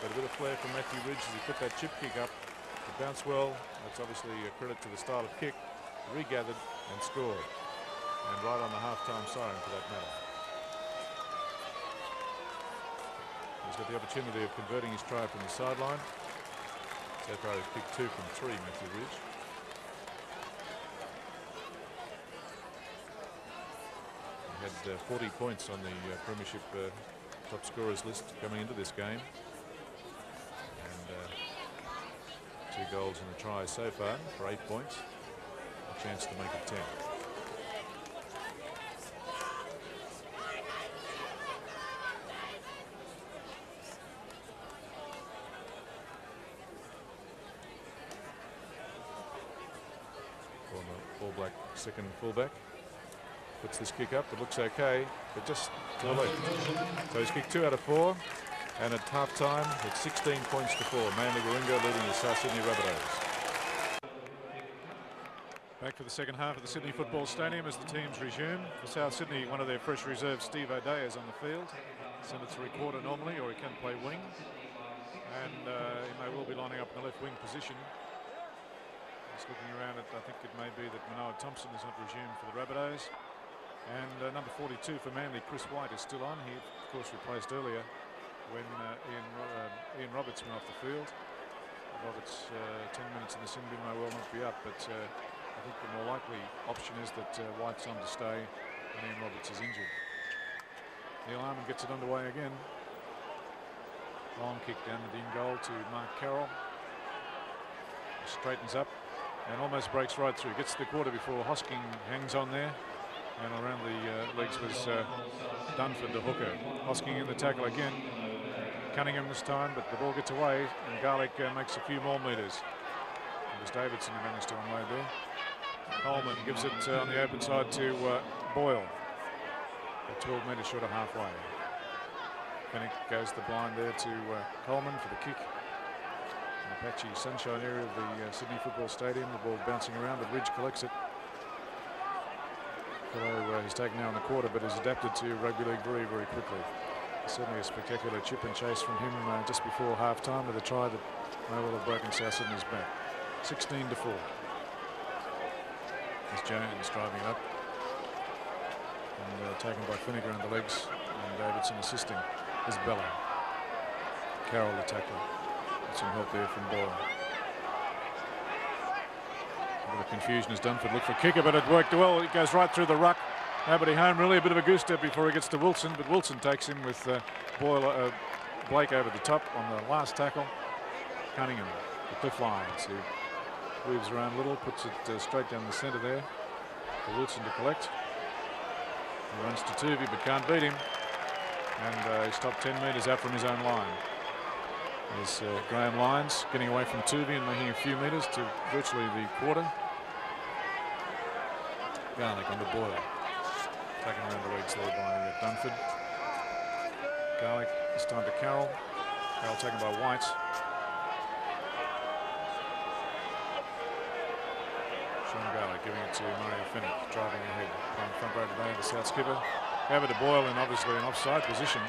S1: But a bit of flair from Matthew Ridge as he put that chip kick up. It bounced well. That's obviously a credit to the style of kick. Regathered and scored. And right on the half-time siren for that matter. He's got the opportunity of converting his try from the sideline. So far he's picked 2 from 3, Matthew Ridge. He had 40 points on the Premiership top scorers list coming into this game. And 2 goals in the try so far for 8 points. A chance to make it 10. All Black second fullback puts this kick up. It looks okay, but just to the left. So he's kicked 2 out of 4, and at half time it's 16 points to 4. Manly Warringah leading the South Sydney Rabbitohs. Back for the second half of the Sydney Football Stadium as the teams resume. For South Sydney, one of their fresh reserves, Steve O'Day, is on the field. Centre 3/4 normally, or he can play wing, and he may well be lining up in the left wing position. Just looking around at, I think it may be that Manoa Thompson is not resumed for the Rabbitohs. And number 42 for Manly, Chris White, is still on. He, of course, replaced earlier when Ian Roberts went off the field. Roberts, 10 minutes in the sin bin may well not be up, but I think the more likely option is that White's on to stay and Ian Roberts is injured. Neil Harmon gets it underway again. Long kick down the in goal to Mark Carroll. He straightens up and almost breaks right through. Gets to the quarter before Hosking hangs on there. And around the legs was Dunford, the hooker. Hosking in the tackle again. Cunningham this time, but the ball gets away and Garlick makes a few more metres. It was Davidson who managed to unload there. Coleman gives it on the open side to Boyle. 12 metres short of halfway. Fennick goes to the blind there to Coleman for the kick. In the patchy sunshine area of the Sydney Football Stadium. The ball bouncing around, but Ridge collects it. Although he's taken now in the quarter, but has adapted to rugby league very, very quickly. Certainly a spectacular chip and chase from him just before half-time with a try that may well have broken South Sydney's back. 16 to 4. There's Jones driving it up. And taken by Finnegan around the legs. And Davidson assisting. There's Bella. Carroll the tackler. Got some help there from Boyle. A bit of confusion as Dunford looked for kicker, but it worked well. It goes right through the ruck. Nobody home really. A bit of a goose step before he gets to Wilson, but Wilson takes him with Blake over the top on the last tackle. Cunningham, the Cliff Lyons, who weaves around a little, puts it straight down the centre there for Wilson to collect. He runs to Tuvey but can't beat him, and he's stopped 10 metres out from his own line. There's Graham Lyons getting away from Tuvey and making a few metres to virtually the quarter. Garlick under Boyle. Taken around the legs there by Dunford. Garlick this time to Carroll. Carroll taken by White. Sean Garlick giving it to Mario Fennick, driving ahead. Playing front row today, the South skipper. Over to Boyle in obviously an offside position.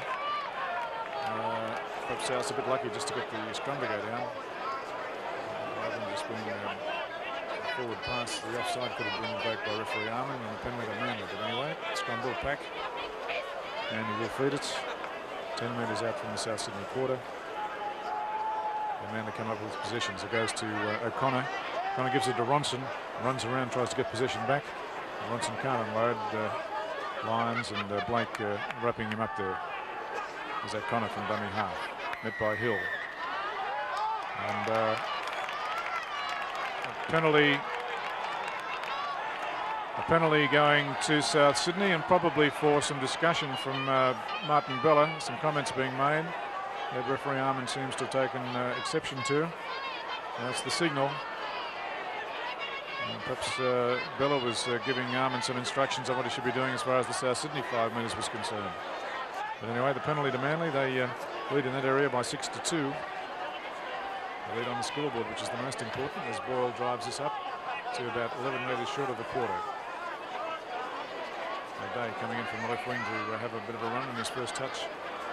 S1: Perhaps South's a bit lucky just to get the scrum to go down. Rather than just being Forward pass to the offside could have been invoked by referee Arman and a penalty to Manly. But anyway, scrum ball pack. And he will feed it. 10 metres out from the South Sydney quarter. And Manly come up with possession. So it goes to O'Connor. O'Connor gives it to Ronson. Runs around, tries to get possession back. Ronson can't unload. Lyons and Blake wrapping him up there. There's O'Connor from dummy half. Met by Hill. And a penalty going to South Sydney, and probably for some discussion from Martin Bella. Some comments being made that referee Arman seems to have taken exception to. That's the signal. And perhaps Bella was giving Arman some instructions on what he should be doing as far as the South Sydney 5 metres was concerned. But anyway, the penalty to Manly. They lead in that area by 6-2. They lead on the scoreboard, which is the most important, as Boyle drives this up to about 11 metres short of the quarter. Day coming in from the left wing to have a bit of a run in his first touch,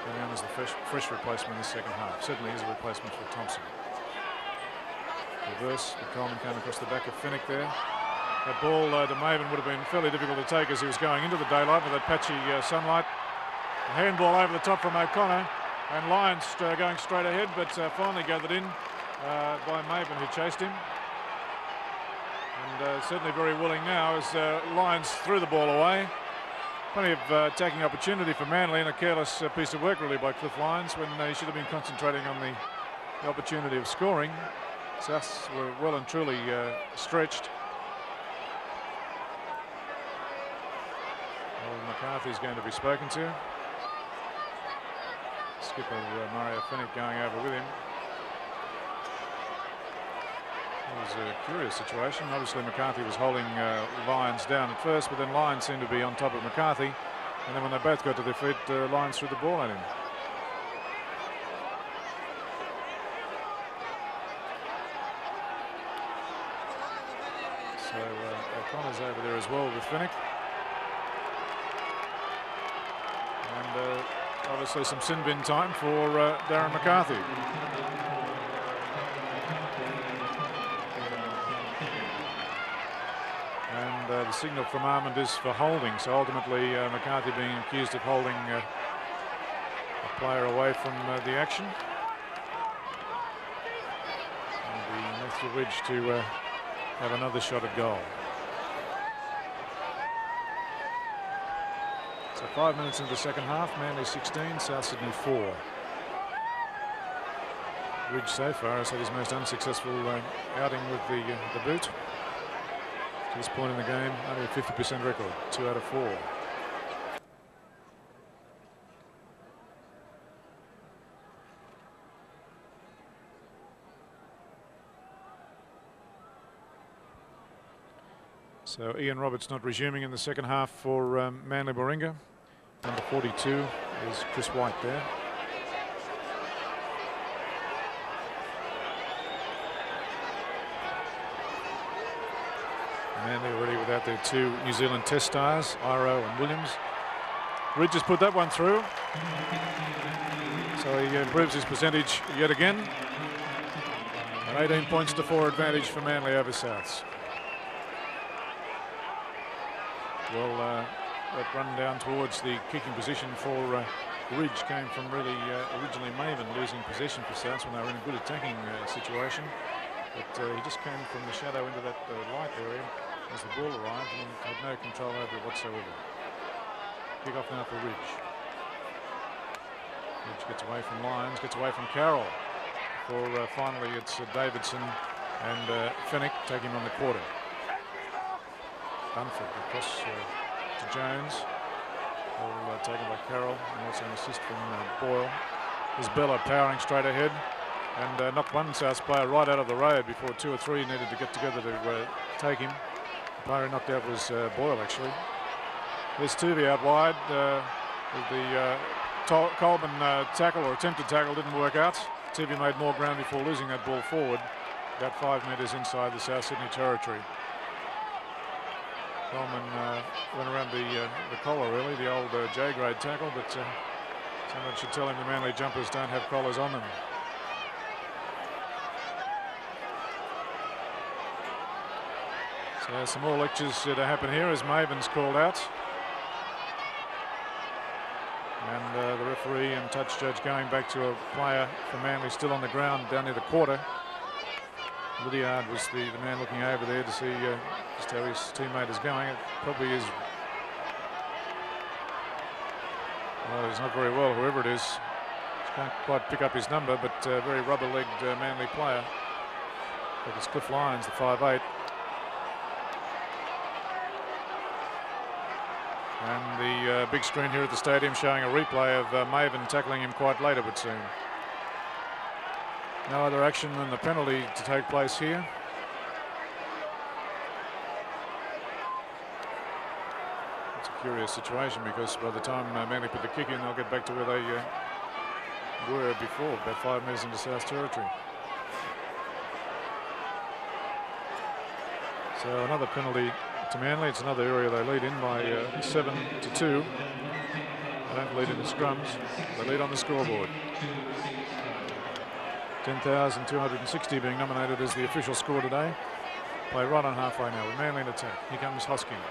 S1: going on as the fresh replacement in the second half. Certainly is a replacement for Thompson. Reverse, but Coleman came across the back of Finnick there. That ball to Maven would have been fairly difficult to take as he was going into the daylight with that patchy sunlight. A handball over the top from O'Connor, and Lyons going straight ahead, but finally gathered in by Maven, who chased him. And certainly very willing now as Lyons threw the ball away. Plenty of attacking opportunity for Manly, and a careless piece of work really by Cliff Lyons when he should have been concentrating on the opportunity of scoring. Souths were well and truly stretched. Well, McCarthy's going to be spoken to. Skipper Mario Finnick going over with him. It was a curious situation. Obviously McCarthy was holding Lyons down at first, but then Lyons seemed to be on top of McCarthy, and then when they both got to their feet, Lyons threw the ball at him. So O'Connor's over there as well with Finnick, and obviously some sin bin time for Darren McCarthy. The signal from Armand is for holding, so ultimately McCarthy being accused of holding a player away from the action. And the Matthew Ridge to have another shot at goal. So 5 minutes into the second half, Manly 16, South Sydney 4. Ridge so far has had his most unsuccessful outing with the boot. To this point in the game, only a 50% record, 2 out of 4. So Ian Roberts not resuming in the second half for Manly Warringah. Number 42 is Chris White there. Manly already without their 2 New Zealand Test stars, Iro and Williams. Ridge has put that one through. So he improves his percentage yet again. An 18 points to 4 advantage for Manly over Souths. Well, that run down towards the kicking position for Ridge came from really originally Maven losing possession for Souths when they were in a good attacking situation. But he just came from the shadow into that light area as the ball arrived and had no control over it whatsoever. Kick off now for Ridge. Ridge gets away from Lyons, gets away from Carroll. For finally it's Davidson and Finnick taking him on the quarter. Dunford across to Jones. All taken by Carroll, and also an assist from Boyle. There's Bella powering straight ahead and knocked one Souths player right out of the road before 2 or 3 needed to get together to take him. The player who knocked out was Boyle, actually. There's Tuvey out wide. The Coleman tackle or attempted tackle didn't work out. Tuvey made more ground before losing that ball forward, about 5 metres inside the South Sydney territory. Coleman went around the collar, really, the old J-grade tackle, but someone should tell him the Manly jumpers don't have collars on them. So some more lectures to happen here as Maven's called out. And the referee and touch judge going back to a player for Manly still on the ground down near the quarter. Lydiard was the man looking over there to see just how his teammate is going. It probably is. Well, he's not very well, whoever it is. Just can't quite pick up his number, but very rubber-legged Manly player. I think it's Cliff Lyons, the 5'8". And the big screen here at the stadium showing a replay of Maven tackling him quite late, it would seem. No other action than the penalty to take place here. It's a curious situation because by the time Manly put the kick in, they'll get back to where they were before, about 5 metres into South territory. So another penalty to Manly. It's another area they lead in by 7-2. They don't lead in the scrums. They lead on the scoreboard. 10,260 being nominated as the official score today. Play right on halfway now with Manly in attack. Here comes Hosking.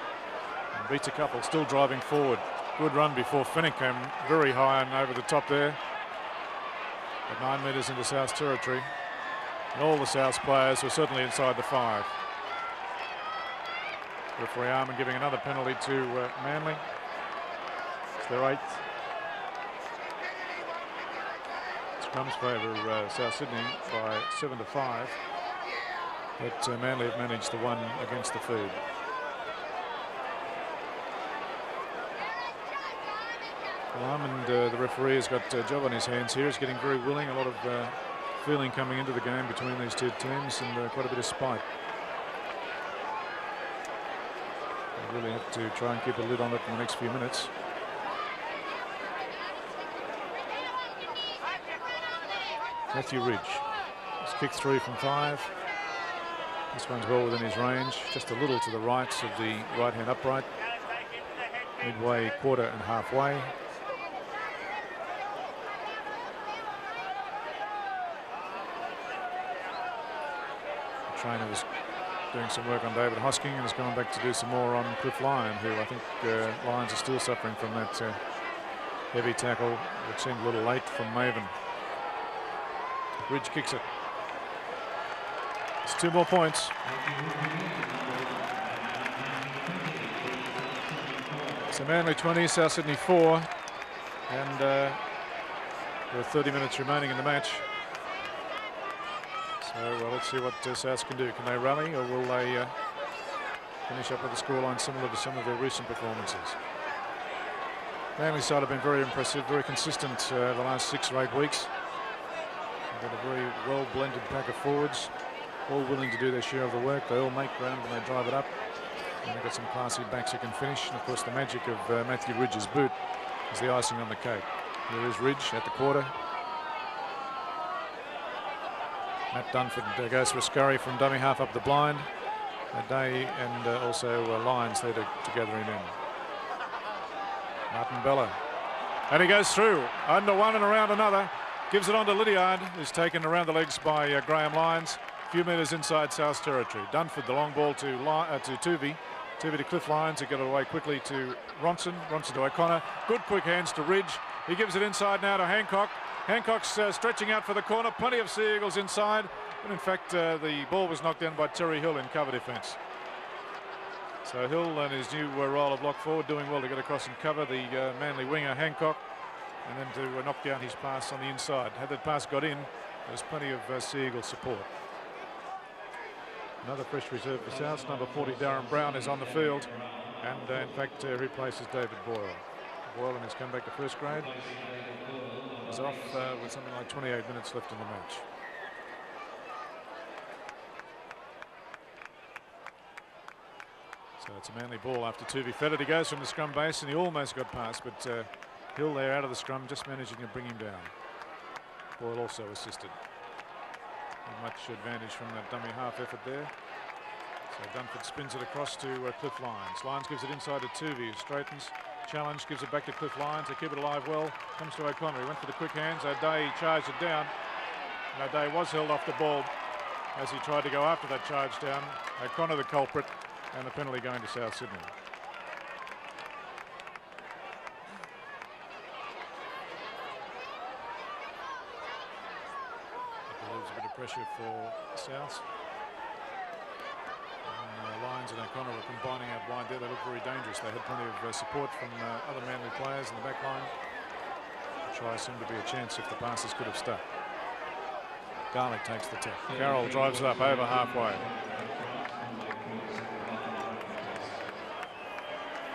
S1: And beats a couple, still driving forward. Good run before Finnick came very high and over the top there. At 9 metres into South territory. And all the South players were certainly inside the 5. Referee Arman giving another penalty to Manly. It's their 8th. Scrums favour South Sydney by 7-5. But Manly have managed the one against the feed. Well, Armand, the referee, has got a job on his hands here. He's getting very willing. A lot of feeling coming into the game between these two teams and quite a bit of spite. Really have to try and keep a lid on it in the next few minutes. Matthew Ridge. He's kicked 3 from 5. This one's well within his range, just a little to the right of the right-hand upright. Midway, quarter and halfway. The trainer was doing some work on David Hosking and has gone back to do some more on Cliff Lyon, who I think Lyons are still suffering from that heavy tackle that seemed a little late from Maven. Ridge kicks it. It's 2 more points. So Manly 20, South Sydney 4, and there are 30 minutes remaining in the match. So well, let's see what Souths can do. Can they rally, or will they finish up with a scoreline similar to some of their recent performances? Manly side have been very impressive, very consistent the last 6 or 8 weeks. They've got a very well-blended pack of forwards, all willing to do their share of the work. They all make ground when they drive it up. And they've got some classy backs who can finish. And of course the magic of Matthew Ridge's boot is the icing on the cake. There is Ridge at the quarter. Matt Dunford goes for a scurry from dummy half up the blind. Day and also Lyons there to gather him in. Martin Bella. And he goes through. Under one and around another. Gives it on to Lydiard, who's taken around the legs by Graham Lyons. A few metres inside South territory. Dunford, the long ball to Tuvey. Tuvey to Cliff Lyons, who got it away quickly to Ronson. Ronson to O'Connor. Good quick hands to Ridge. He gives it inside now to Hancock. Hancock's stretching out for the corner. Plenty of Sea Eagles inside. But in fact, the ball was knocked down by Terry Hill in cover defence. So Hill and his new role of lock forward doing well to get across and cover the Manly winger Hancock. And then to knock down his pass on the inside. Had that pass got in, there's plenty of Sea Eagle support. Another fresh reserve for South. Number 40, Darren Brown, is on the field. And in fact, replaces David Boyle. Boyle in his comeback to first grade is off with something like 28 minutes left in the match. So it's a Manly ball after Tuvey fed it. He goes from the scrum base and he almost got past, but Hill there out of the scrum, just managing to bring him down. Boyle also assisted. Not much advantage from that dummy half effort there. So Dunford spins it across to Cliff Lyons. Lyons gives it inside to Tuvey, who straightens. Challenge, gives it back to Cliff Lyons. They keep it alive well. Comes to O'Connor. He went for the quick hands. O'Day charged it down. And O'Day was held off the ball as he tried to go after that charge down. O'Connor, the culprit, and the penalty going to South Sydney. There's a bit of pressure for South. Lyons and O'Connor were combining out wide there. They looked very dangerous. They had plenty of support from other Manly players in the back line. The try seemed to be a chance if the passes could have stuck. Garlick takes the tip. Carroll drives it up over halfway.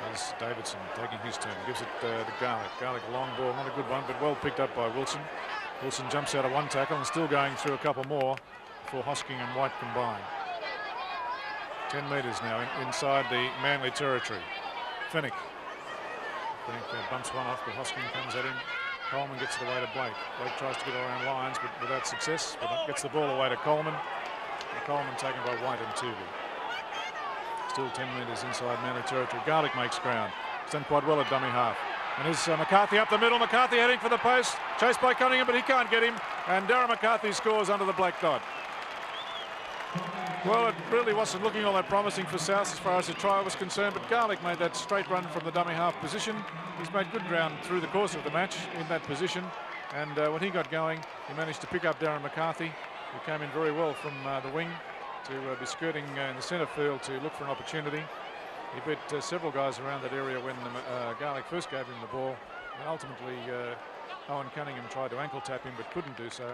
S1: There's Davidson taking his turn. Gives it to Garlick. Garlick, a long ball, not a good one, but well picked up by Wilson. Wilson jumps out of one tackle and still going through a couple more before Hosking and White combine. 10 metres now inside the Manly territory. Finnick bumps one off, but Hosking comes at him. Coleman gets it away to Blake. Blake tries to get around Lyons, but without success. But gets the ball away to Coleman. And Coleman taken by White and Tuvey. Still 10 metres inside Manly territory. Garlick makes ground. He's done quite well at dummy half. And here's McCarthy up the middle. McCarthy heading for the post. Chased by Cunningham, but he can't get him. And Darren McCarthy scores under the black dot. Well, it really wasn't looking all that promising for South as far as the try was concerned, but Garlick made that straight run from the dummy half position. He's made good ground through the course of the match in that position, and when he got going, he managed to pick up Darren McCarthy, who came in very well from the wing to be skirting in the centre field to look for an opportunity. He beat several guys around that area when Garlick first gave him the ball, and ultimately Owen Cunningham tried to ankle tap him but couldn't do so,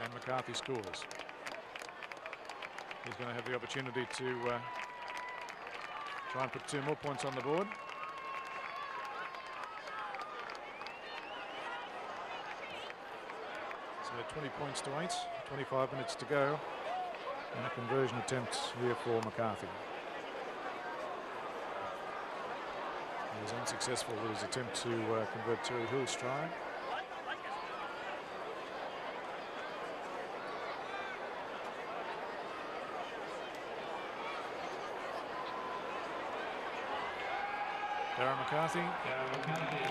S1: and McCarthy scores. He's going to have the opportunity to try and put 2 more points on the board. So 20 points to 8, 25 minutes to go, and a conversion attempt here for McCarthy. He was unsuccessful with his attempt to convert Terry Hill's try. Darren McCarthy,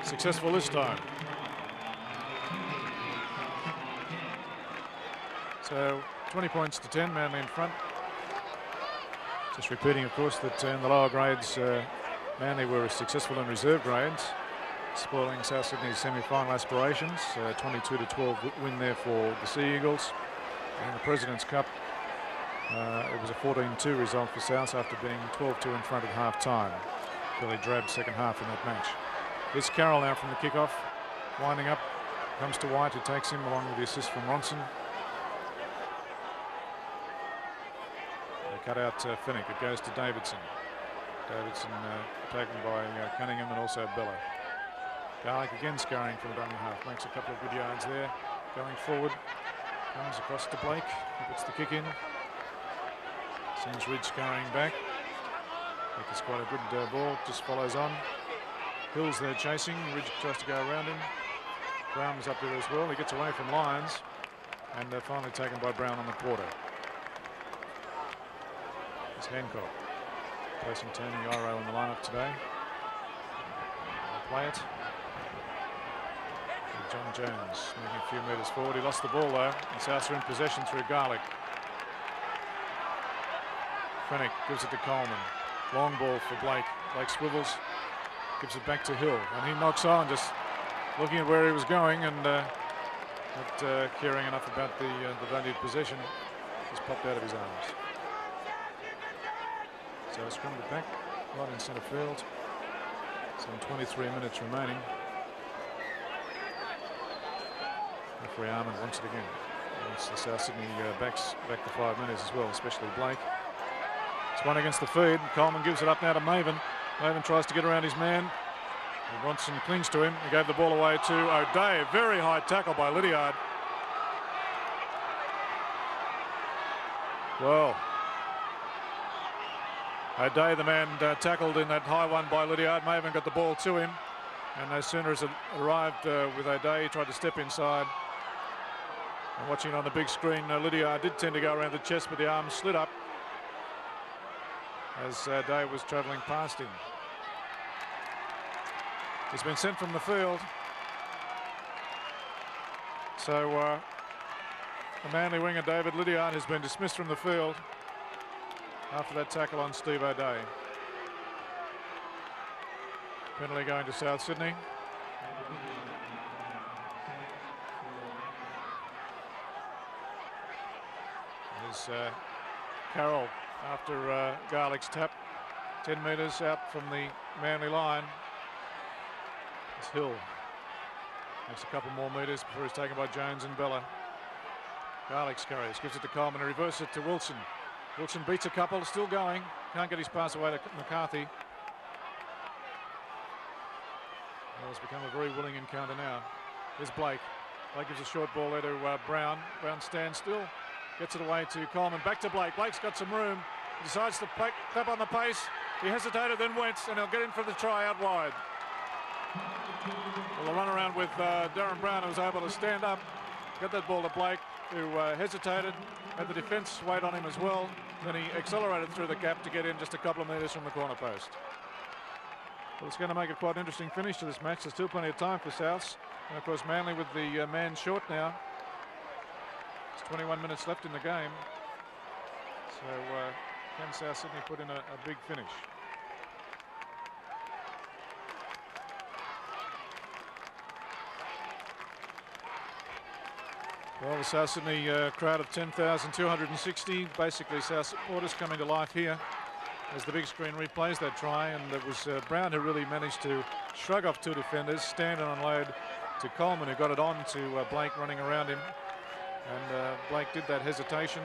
S1: successful this time. So 20 points to 10, Manly in front. Just repeating, of course, that in the lower grades, Manly were successful in reserve grades, spoiling South Sydney's semi-final aspirations. 22-12 win there for the Sea Eagles. In the President's Cup, it was a 14-2 result for South after being 12-2 in front at half-time. Fairly drab second half in that match. Here's Carroll now from the kickoff, winding up, comes to White, who takes him along with the assist from Ronson. They cut out Finnick. It goes to Davidson. Davidson taken by Cunningham and also Bella. Garlick again scurrying from dummy half, makes a couple of good yards there. Going forward, comes across to Blake, he puts the kick in. Sends Ridge scurrying back. I think it's quite a good ball, just follows on. Hill's there chasing, Ridge tries to go around him. Brown was up there as well, he gets away from Lyons, and finally taken by Brown on the quarter. It's Hancock, placing Tony Iro in the lineup today. They'll play it. And John Jones moving a few metres forward, he lost the ball though, and Souths are in possession through Garlick. Finnick gives it to Coleman. Long ball for Blake. Blake swivels, gives it back to Hill, and he knocks on, just looking at where he was going and not caring enough about the valued possession. Just popped out of his arms. So scrummed it back, right in centre field. Some 23 minutes remaining. Referee Armand wants it again. Wants the South Sydney backs back to 5 minutes as well, especially Blake. It's one against the feed. Coleman gives it up now to Maven. Maven tries to get around his man. And Ronson clings to him. He gave the ball away to O'Day. Very high tackle by Lydiard. Well, O'Day, the man tackled in that high one by Lydiard. Maven got the ball to him. And no sooner as it arrived with O'Day, he tried to step inside. And watching on the big screen, Lydiard did tend to go around the chest, but the arm slid up as Day was travelling past him. He's been sent from the field. So the Manly winger David Lydiard has been dismissed from the field. after that tackle on Steve O'Day. Penalty going to South Sydney. There's Carroll after Garlick's tap. 10 metres out from the Manly line. It's Hill. Makes a couple more metres before he's taken by Jones and Bella. Garlick's carries, gives it to Coleman and reverses it to Wilson. Wilson beats a couple, still going. Can't get his pass away to McCarthy. Well, it's become a very willing encounter now. Here's Blake. Blake gives a short ball there to Brown. Brown stands still, gets it away to Coleman. Back to Blake. Blake's got some room. He decides to clap on the pace. He hesitated, then went, and he'll get in for the try out wide. Well, the run around with Darren Brown, who was able to stand up, got that ball to Blake, who hesitated, had the defence wait on him as well. Then he accelerated through the gap to get in just a couple of metres from the corner post. Well, it's going to make it quite an interesting finish to this match. There's still plenty of time for Souths. And of course, Manly with the man short now. There's 21 minutes left in the game. So can South Sydney put in a big finish? Well, the South Sydney crowd of 10,260, basically South supporters coming to life here as the big screen replays that try, and it was Brown who really managed to shrug off two defenders, stand and unload to Coleman, who got it on to Blake running around him, and Blake did that hesitation,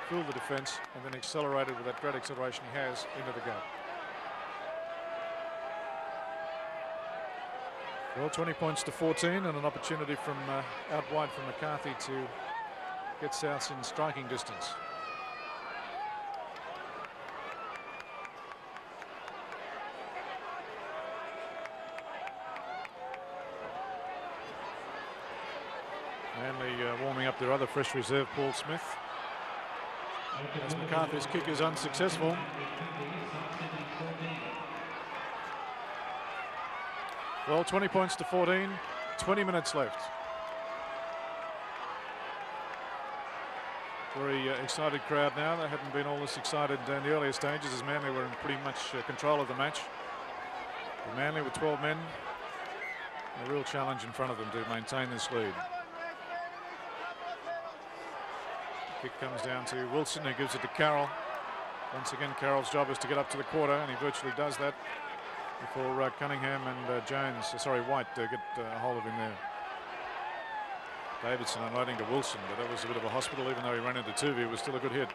S1: fooled the defence, and then accelerated with that great acceleration he has into the gap. Well, 20 points to 14 and an opportunity from out wide from McCarthy to get Souths in striking distance. Manly warming up their other fresh reserve, Paul Smith. As McCarthy's kick is unsuccessful. Well, 20 points to 14, 20 minutes left. Very excited crowd now. They hadn't been all this excited in the earlier stages as Manly were in pretty much control of the match. But Manly with 12 men, a real challenge in front of them to maintain this lead. Kick comes down to Wilson, who gives it to Carroll. Once again, Carroll's job is to get up to the quarter, and he virtually does that before Cunningham and White get a hold of him there. Davidson unloading to Wilson, but that was a bit of a hospital, even though he ran into Tuvey. It was still a good hit.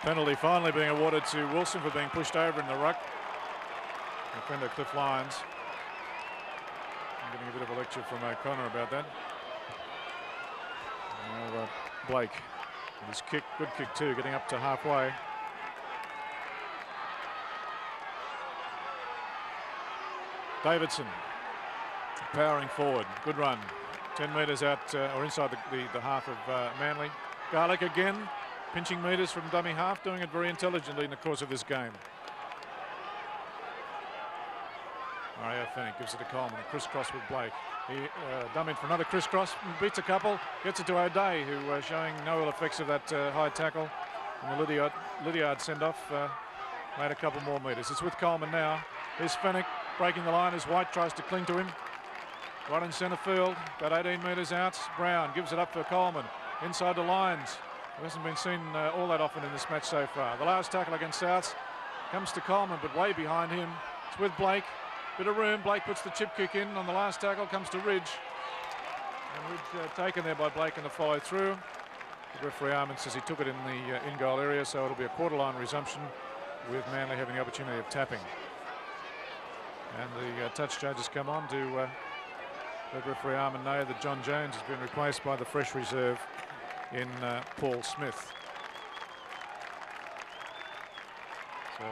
S1: Penalty finally being awarded to Wilson for being pushed over in the ruck. Defender Cliff Lyons. I'm getting a bit of a lecture from O'Connor about that. Now Blake, with his kick, good kick too, getting up to halfway. Davidson powering forward, good run, 10 metres out or inside the half of Manly. Garlick again, pinching metres from dummy half, doing it very intelligently in the course of this game. R.I.P gives it to Coleman, a crisscross with Blake. He dummied for another crisscross, beats a couple, gets it to O'Day, who showing no ill effects of that high tackle. And the Lydiard send-off made a couple more metres. It's with Coleman now. Here's Fennick breaking the line as White tries to cling to him. Right in centre field, about 18 metres out. Brown gives it up for Coleman. Inside the lines. It hasn't been seen all that often in this match so far. The last tackle against Souths comes to Coleman, but way behind him. It's with Blake. Bit of room. Blake puts the chip kick in on the last tackle, comes to Ridge. And Ridge taken there by Blake in the follow through. The referee Armand says he took it in the in-goal area, so it'll be a quarter line resumption with Manly having the opportunity of tapping. And the touch judges come on to let referee Armand know that John Jones has been replaced by the fresh reserve in Paul Smith. So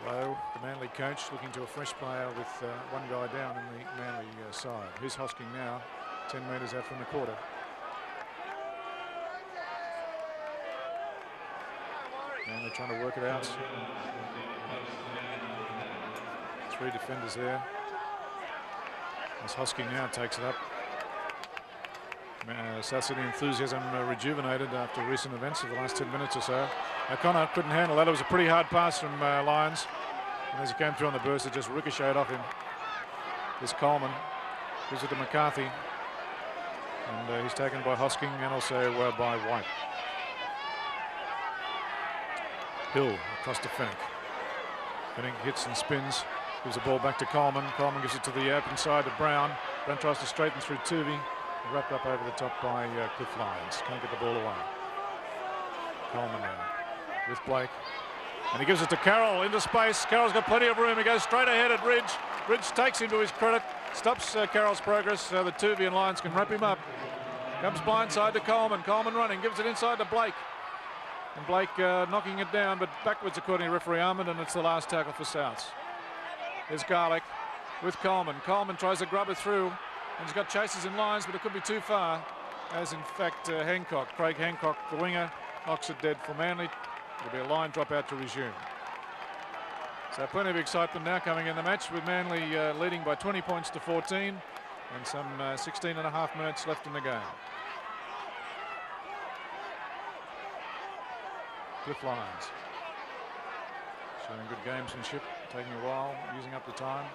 S1: Lowe, the Manly coach, looking to a fresh player with one guy down in the Manly side. Here's Hosking now, 10 metres out from the quarter. Manly trying to work it out. Three defenders there. As Hosking now takes it up. South Sydney enthusiasm rejuvenated after recent events of the last 10 minutes or so. O'Connor couldn't handle that. It was a pretty hard pass from Lyons. And as he came through on the burst, it just ricocheted off him. This Coleman gives it to McCarthy. And he's taken by Hosking and also by White. Hill across to Finnick. Finnick hits and spins. Gives the ball back to Coleman. Coleman gives it to the open side to Brown. Brown tries to straighten through Tuvey. Wrapped up over the top by Cliff Lyons. Can't get the ball away. Coleman now with Blake. And he gives it to Carroll into space. Carroll's got plenty of room. He goes straight ahead at Ridge. Ridge takes him to his credit. Stops Carroll's progress so that Tuvey and Lyons can wrap him up. Comes blindside to Coleman. Coleman running. Gives it inside to Blake. And Blake knocking it down, but backwards according to referee Armand, and it's the last tackle for Souths. Here's Garlick with Coleman. Coleman tries to grub it through. And he's got chases in Lyons, but it could be too far, as in fact Hancock, Craig Hancock, the winger, knocks it dead for Manly. There'll be a line drop out to resume. So plenty of excitement now coming in the match, with Manly leading by 20 points to 14 and some 16.5 minutes left in the game. Cliff Lyons showing good gamesmanship, taking a while, using up the time.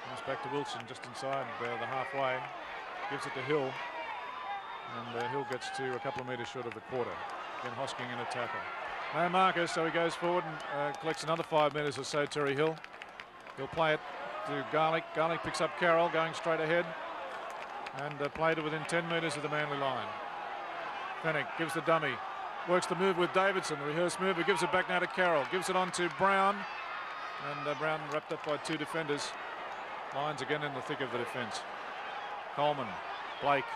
S1: Comes back to Wilson just inside the halfway. Gives it to Hill. And Hill gets to a couple of metres short of the quarter. Again, Hosking in a tackle. No marker, so he goes forward and collects another 5 metres or so, Terry Hill. He'll play it to Garlick. Garlick picks up Carroll, going straight ahead. And played it within 10 metres of the Manly line. Fennick gives the dummy. Works the move with Davidson. Rehearsed move, but gives it back now to Carroll. Gives it on to Brown. And Brown wrapped up by 2 defenders. Lyons again in the thick of the defence. Coleman, Blake.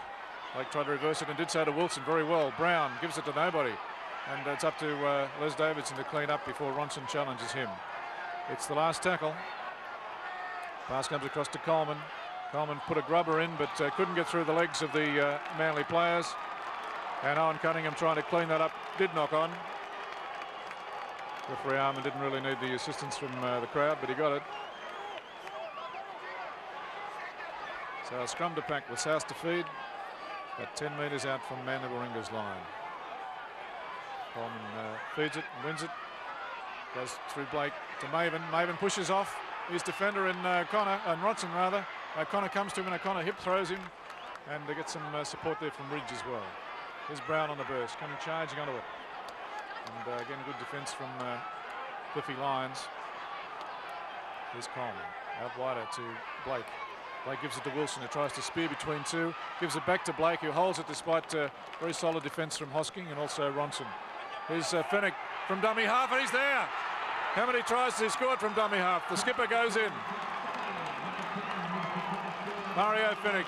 S1: Blake tried to reverse it and did so to Wilson very well. Brown gives it to nobody. And it's up to Les Davidson to clean up before Ronson challenges him. It's the last tackle. Pass comes across to Coleman. Coleman put a grubber in, but couldn't get through the legs of the Manly players. And Owen Cunningham trying to clean that up. Did knock on. Referee Armand didn't really need the assistance from the crowd, but he got it. So a scrum to pack with South to feed, about 10 metres out from Manly Warringah's line. Coleman feeds it and wins it. Goes through Blake to Maven. Maven pushes off his defender in Ronson rather. O'Connor comes to him and O'Connor hip throws him, and they get some support there from Ridge as well. Here's Brown on the burst, coming charging onto it. And again, good defence from Cliffy Lyons. Here's Coleman, out wider to Blake. Blake gives it to Wilson, who tries to spear between two. Gives it back to Blake, who holds it despite very solid defence from Hosking and also Ronson. Here's Fennick from dummy half, and he's there. How many tries has he scored from dummy half? The skipper goes in. Mario Fennick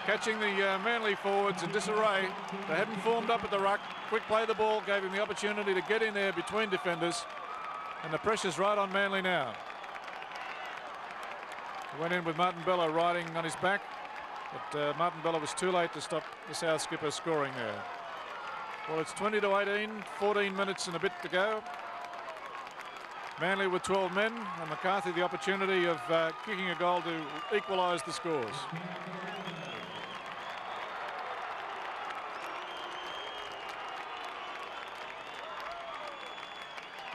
S1: catching the Manly forwards in disarray. They hadn't formed up at the ruck. Quick play the ball, gave him the opportunity to get in there between defenders. And the pressure's right on Manly now. He went in with Martin Bello riding on his back, but Martin Bello was too late to stop the South skipper scoring there. Well, it's 20 to 18, 14 minutes and a bit to go. Manly with 12 men, and McCarthy the opportunity of kicking a goal to equalise the scores.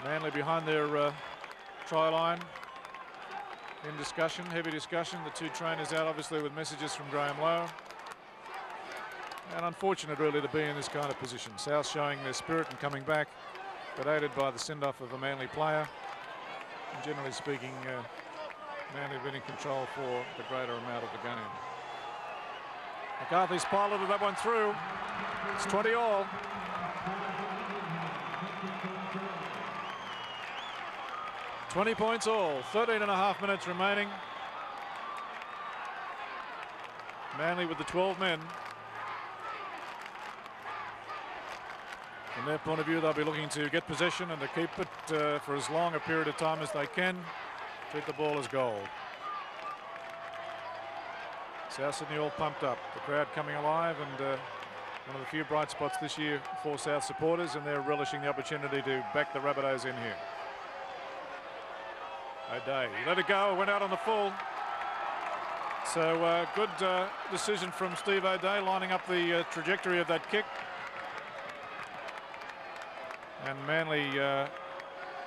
S1: Manly behind their try line. In discussion, heavy discussion. The two trainers out obviously with messages from Graham Lowe. And unfortunate really to be in this kind of position. South showing their spirit and coming back, but aided by the send-off of a Manly player. And generally speaking, Manly have been in control for the greater amount of the game. McCarthy's piloted that one through. It's 20 all. $20 points all, 13.5 minutes remaining. Manly with the 12 men. From their point of view, they'll be looking to get possession and to keep it for as long a period of time as they can. Treat the ball as gold. South Sydney all pumped up. The crowd coming alive, and one of the few bright spots this year for South supporters, and they're relishing the opportunity to back the Rabbitohs in here. O'Day, he let it go, went out on the full. So good decision from Steve O'Day, lining up the trajectory of that kick. And Manly,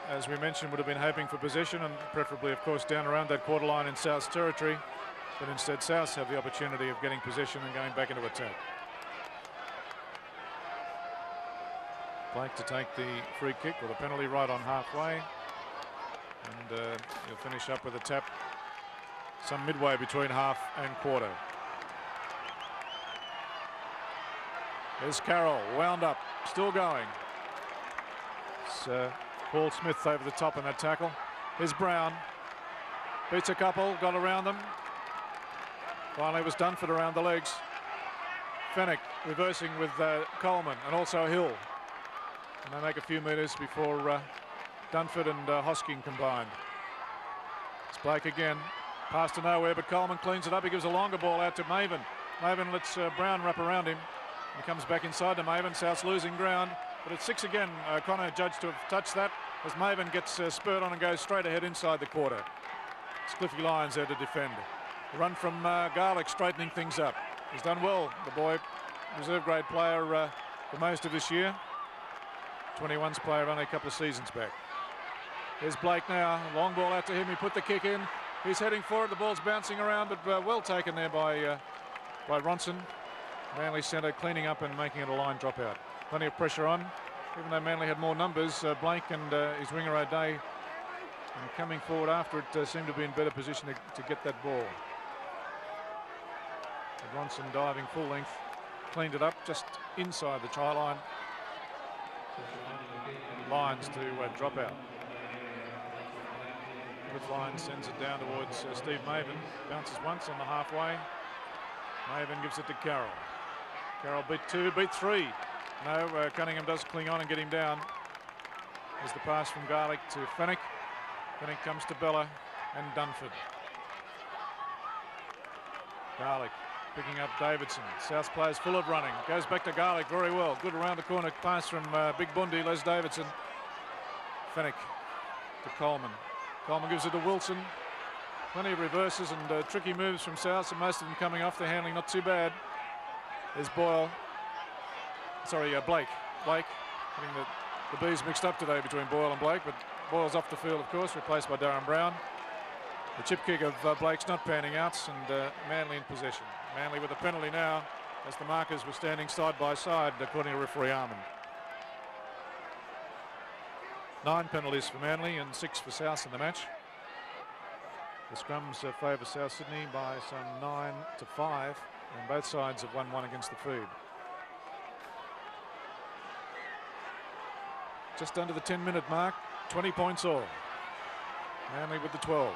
S1: as we mentioned, would have been hoping for possession, and preferably, of course, down around that quarter line in South's territory. But instead, Souths have the opportunity of getting possession and going back into attack. Blake to take the free kick or the penalty right on halfway. And he'll finish up with a tap some midway between half and quarter. There's Carroll, wound up, still going. It's Paul Smith over the top in that tackle. Here's Brown, beats a couple, got around them. Finally was Dunford around the legs. Fennick reversing with Coleman and also Hill. And they make a few metres before Dunford and Hosking combined. It's Blake again. Pass to nowhere, but Coleman cleans it up. He gives a longer ball out to Maven. Maven lets Brown wrap around him. He comes back inside to Maven. South's losing ground, but it's 6 again. Connor judged to have touched that as Maven gets spurred on and goes straight ahead inside the quarter. It's Cliffy Lyons there to defend. A run from Garlick straightening things up. He's done well, the boy. Reserve grade player for most of this year. 21's player only a couple of seasons back. Here's Blake now. Long ball out to him. He put the kick in. He's heading for it. The ball's bouncing around, but well taken there by Ronson. Manly centre cleaning up and making it a line drop out. Plenty of pressure on. Even though Manly had more numbers, Blake and his winger O'Day coming forward after it seemed to be in better position to get that ball. But Ronson diving full length, cleaned it up just inside the try line. Lyons to drop out. Cliff Lyons sends it down towards Steve Maven. Bounces once on the halfway. Maven gives it to Carroll. Carroll beat 2, beat 3. No, Cunningham does cling on and get him down. There's the pass from Garlick to Fennick. Fennick comes to Bella and Dunford. Garlick picking up Davidson. South players full of running. Goes back to Garlick very well. Good around the corner pass from Big Bundy, Les Davidson. Fennick to Coleman. Coleman gives it to Wilson. Plenty of reverses and tricky moves from South, and most of them coming off. Their handling not too bad. There's Boyle. Sorry, Blake. Blake getting the bees mixed up today between Boyle and Blake, but Boyle's off the field, of course, replaced by Darren Brown. The chip kick of Blake's not panning out, and Manly in possession. Manly with a penalty now, as the markers were standing side by side, according to referee Armand. 9 penalties for Manly and 6 for South in the match. The scrums favour South Sydney by some 9-5, and both sides have won 1 against the feed. Just under the 10-minute mark, 20 points all. Manly with the 12.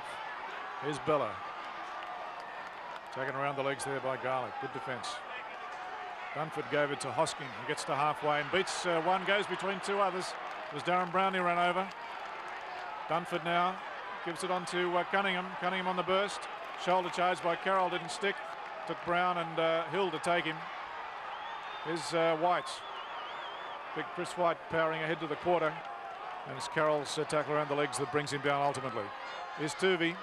S1: Here's Bella. Taken around the legs there by Garlick. Good defence. Dunford gave it to Hosking. He gets to halfway and beats one, goes between 2 others. It was Darren Brown who ran over. Dunford now gives it on to Cunningham. Cunningham on the burst. Shoulder charge by Carroll, didn't stick. Took Brown and Hill to take him. Here's White. Big Chris White powering ahead to the quarter. And it's Carroll's tackle around the legs that brings him down ultimately. Here's Tuvey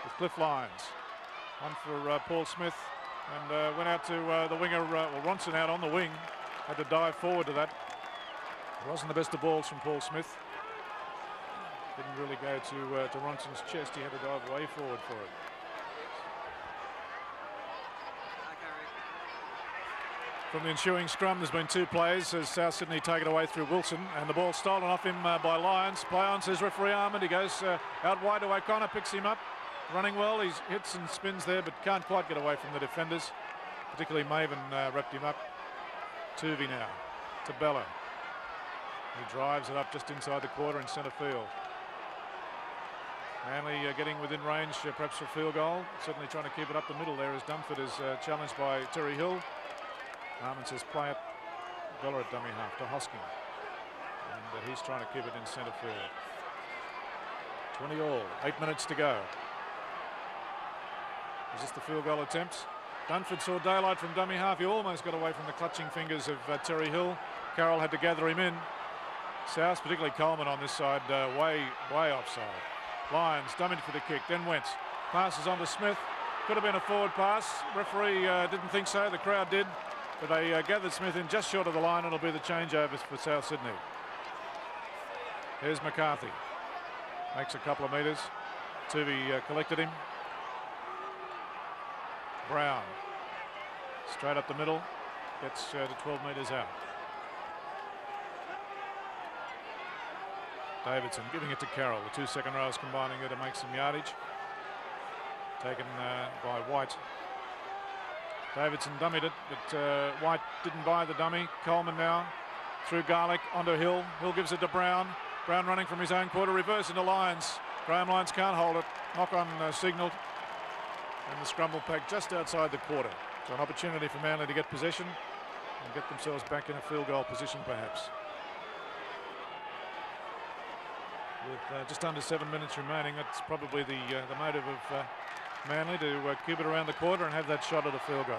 S1: with Cliff Lyons. One for Paul Smith. And went out to the winger, Ronson out on the wing. Had to dive forward to that. It wasn't the best of balls from Paul Smith. Didn't really go to Ronson's chest. He had to dive way forward for it. From the ensuing scrum, there's been 2 plays as South Sydney take it away through Wilson, and the ball stolen off him by Lyons. Play on, says referee Armand. He goes out wide to O'Connor, picks him up. Running well, he hits and spins there, but can't quite get away from the defenders. Particularly Maven wrapped him up. Tuvey now to Bella. He drives it up just inside the quarter in centre field. Manly getting within range, perhaps for a field goal. Certainly trying to keep it up the middle there as Dunford is challenged by Terry Hill. Armand says play it. Bella at dummy half to Hosking. And he's trying to keep it in centre field. 20 all, 8 minutes to go. Is this the field goal attempt? Dunford saw daylight from dummy half. He almost got away from the clutching fingers of Terry Hill. Carroll had to gather him in. South, particularly Coleman on this side, way offside. Lyons dummied for the kick, then Wentz. Passes on to Smith. Could have been a forward pass. Referee didn't think so. The crowd did. But they gathered Smith in just short of the line. It'll be the changeover for South Sydney. Here's McCarthy. Makes a couple of metres. Tuvey collected him. Brown. Straight up the middle. Gets to 12 metres out. Davidson giving it to Carroll. The two second rows combining there to make some yardage. Taken by White. Davidson dummied it, but White didn't buy the dummy. Coleman now through Garlick onto Hill. Hill gives it to Brown. Brown running from his own quarter, reverse into Lyons. Graham Lyons can't hold it. Knock on signalled. And the scrum will pack just outside the quarter. So an opportunity for Manly to get possession and get themselves back in a field goal position perhaps. With just under 7 minutes remaining, that's probably the motive of Manly to keep it around the quarter and have that shot at a field goal.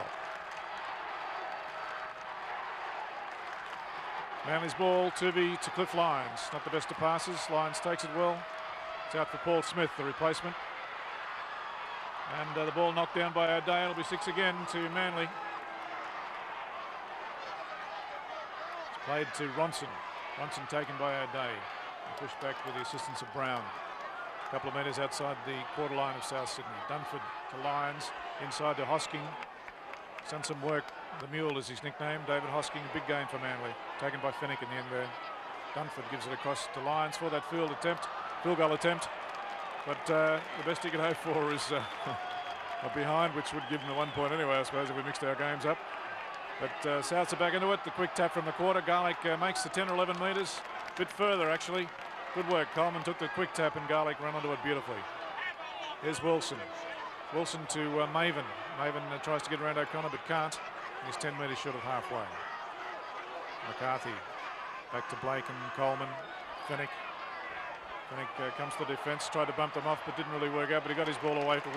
S1: Manly's ball, Tuvey to Cliff Lyons. Not the best of passes. Lyons takes it well. It's out for Paul Smith, the replacement. And the ball knocked down by O'Day. It'll be 6 again to Manly. It's played to Ronson. Ronson taken by O'Day. Pushed back with the assistance of Brown. A couple of metres outside the quarter line of South Sydney. Dunford to Lyons. Inside to Hosking. He's done some work. The Mule is his nickname. David Hosking, a big gain for Manly. Taken by Fennick in the end there. Dunford gives it across to Lyons for that field goal attempt. But the best he could hope for is a behind, which would give them the 1 point anyway, I suppose, if we mixed our games up. But Souths are back into it. The quick tap from the quarter. Garlick makes the 10 or 11 metres. A bit further, actually. Good work. Coleman took the quick tap and Garlick ran onto it beautifully. Here's Wilson. Wilson to Maven. Maven tries to get around O'Connor but can't. He's 10 metres short of halfway. McCarthy back to Blake and Coleman. Fennick. Fennick comes to the defence, tried to bump them off but didn't really work out, but he got his ball away to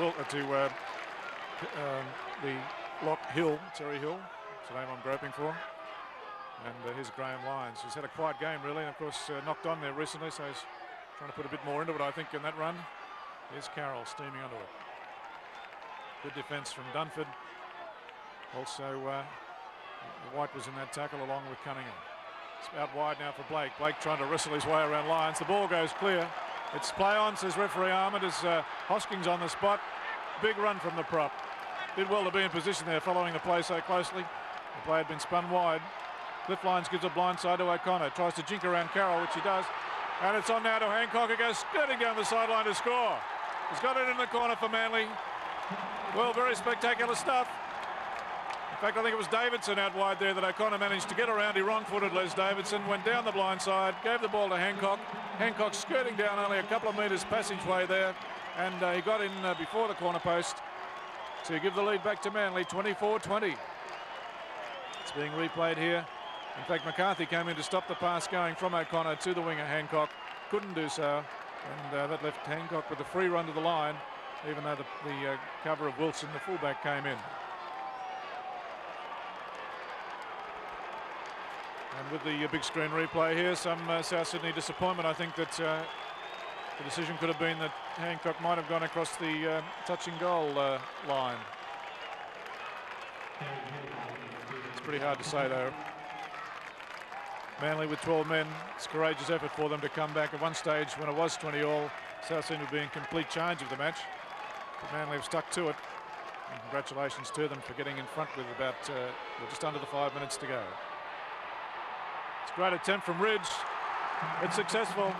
S1: the lock Hill, Terry Hill. That's the name I'm groping for. And here's Graham Lyons, who's had a quiet game really, and of course knocked on there recently, so he's trying to put a bit more into it, I think, in that run. Here's Carroll steaming onto it. Good defence from Dunford. Also, White was in that tackle along with Cunningham. It's out wide now for Blake. Blake trying to wrestle his way around Lyons. The ball goes clear. It's play on, says referee Armand, as Hosking's on the spot. Big run from the prop. Did well to be in position there, following the play so closely. The play had been spun wide. Cliff Lyons gives a blind side to O'Connor. Tries to jink around Carroll, which he does. And it's on now to Hancock, who goes skirting down the sideline to score. He's got it in the corner for Manly. Well, very spectacular stuff. In fact, I think it was Davidson out wide there that O'Connor managed to get around. He wrong-footed Les Davidson, went down the blind side, gave the ball to Hancock. Hancock skirting down only a couple of metres passageway there. And he got in before the corner post to give the lead back to Manly, 24-20. It's being replayed here. In fact, McCarthy came in to stop the pass going from O'Connor to the winger Hancock. Couldn't do so. And that left Hancock with a free run to the line, even though the cover of Wilson, the fullback, came in. And with the big screen replay here, some South Sydney disappointment. I think that the decision could have been that Hancock might have gone across the touch and goal line. It's pretty hard to say, though. Manly with 12 men, it's a courageous effort for them to come back. At one stage, when it was 20-all, South Sydney would be in complete charge of the match. But Manly have stuck to it. And congratulations to them for getting in front with about just under the 5 minutes to go. It's a great attempt from Ridge. It's successful.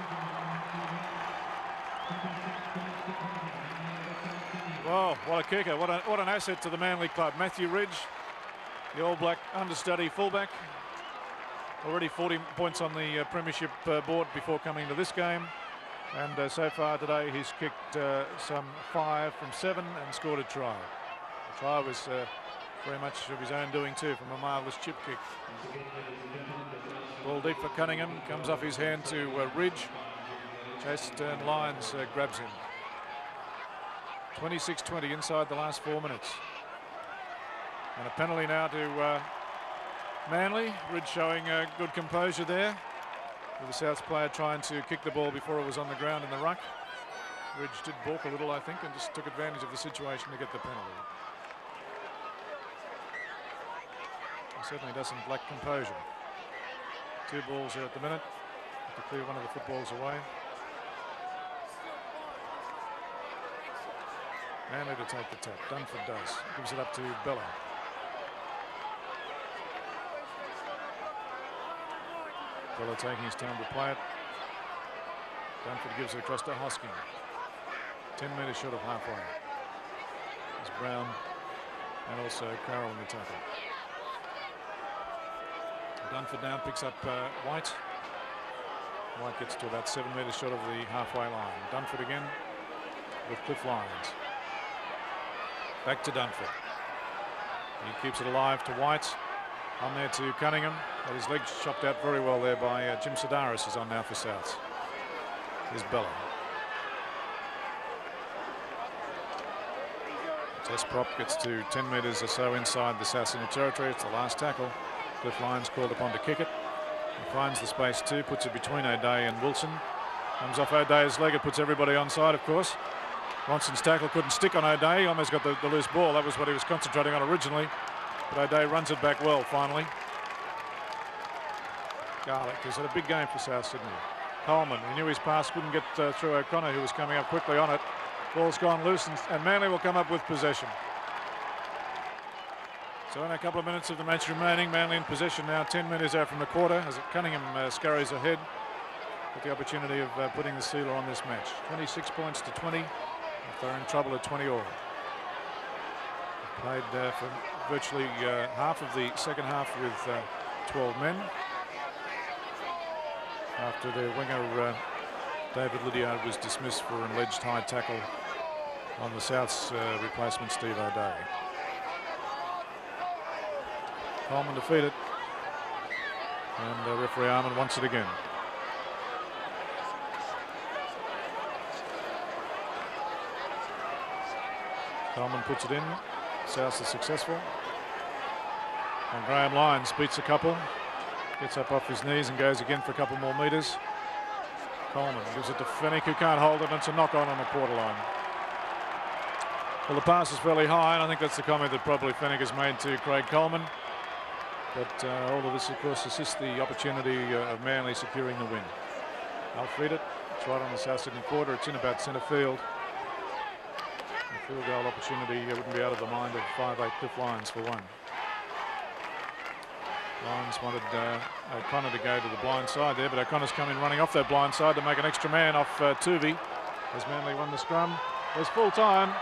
S1: Whoa, what a kicker. What an asset to the Manly club. Matthew Ridge, the All Black understudy fullback. Already 40 points on the premiership board before coming to this game. And so far today he's kicked some 5 from 7 and scored a try. The try was very much of his own doing too, from a marvellous chip kick. Ball deep for Cunningham, comes off his hand to Ridge. Chased and Lyons grabs him. 26-20 inside the last 4 minutes. And a penalty now to Manly. Ridge showing good composure there, with the Souths player trying to kick the ball before it was on the ground in the ruck. Ridge did balk a little, I think, and just took advantage of the situation to get the penalty. He certainly doesn't lack composure. 2 balls here at the minute to clear one of the footballs away. Manley to take the tap. Dunford does. Gives it up to Bella. Bella taking his time to play it. Dunford gives it across to Hosking. 10 metres short of halfway. There's Brown and also Carroll in the tackle. Dunford now picks up White. White gets to about 7 metres short of the halfway line. Dunford again with Cliff Lyons. Back to Dunford. He keeps it alive to White. On there to Cunningham. But his legs chopped out very well there by Jim Sedaris, is on now for Souths. Here's Bella. Test prop gets to 10 metres or so inside the South Sydney territory. It's the last tackle. Cliff Lyons called upon to kick it. He finds the space too, puts it between O'Day and Wilson. Comes off O'Day's leg, it puts everybody onside, of course. Ronson's tackle couldn't stick on O'Day. He almost got the loose ball. That was what he was concentrating on originally. But O'Day runs it back well, finally. Garlick has had a big game for South Sydney. Coleman, he knew his pass couldn't get through O'Connor, who was coming up quickly on it. Ball's gone loose, and Manly will come up with possession. So in a couple of minutes of the match remaining, Manly in possession now, 10 metres out from the quarter, as Cunningham scurries ahead with the opportunity of putting the sealer on this match. 26 points to 20. They're in trouble at 20 all. Played for virtually half of the second half with 12 men. After their winger David Lydiard was dismissed for an alleged high tackle on the South's replacement Steve O'Day. Coleman defeated, and referee Arman wants it again. Coleman puts it in. South is successful. And Graham Lyons beats a couple. Gets up off his knees and goes again for a couple more metres. Coleman gives it to Fennick, who can't hold it, and it's a knock-on on the quarter line. Well, the pass is fairly high, and I think that's the comment that probably Fennick has made to Craig Coleman. But all of this, of course, assists the opportunity of Manly securing the win. I'll feed it. It's right on the South Sydney quarter. It's in about centre field. The field goal opportunity wouldn't be out of the mind of 5'8" Cliff Lyons for one. Lyons wanted O'Connor to go to the blind side there, but O'Connor's coming running off that blind side to make an extra man off Tuvey as Manly won the scrum. There's full time.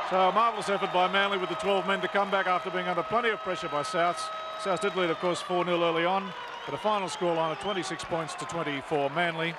S1: So a marvellous effort by Manly with the 12 men to come back after being under plenty of pressure by Souths. Souths did lead, of course, 4-0 early on, but a final scoreline of 26 points to 24 Manly.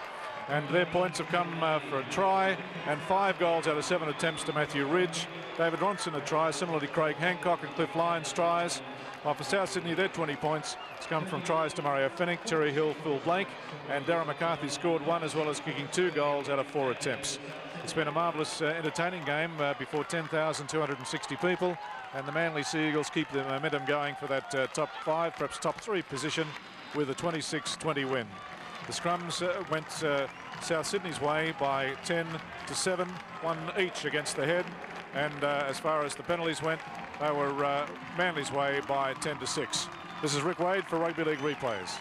S1: And their points have come for a try and 5 goals out of 7 attempts to Matthew Ridge. David Ronson a try, similarly Craig Hancock and Cliff Lyons tries. While for South Sydney, their 20 points has come from tries to Mario Fennick, Terry Hill, Phil Blake, and Darren McCarthy scored 1 as well as kicking 2 goals out of 4 attempts. It's been a marvellous entertaining game before 10,260 people, and the Manly Sea Eagles keep the momentum going for that top 5, perhaps top 3 position with a 26-20 win. The scrums went South Sydney's way by 10-7, 1 each against the head, and as far as the penalties went, they were Manly's way by 10-6. This is Rick Wade for Rugby League Replays.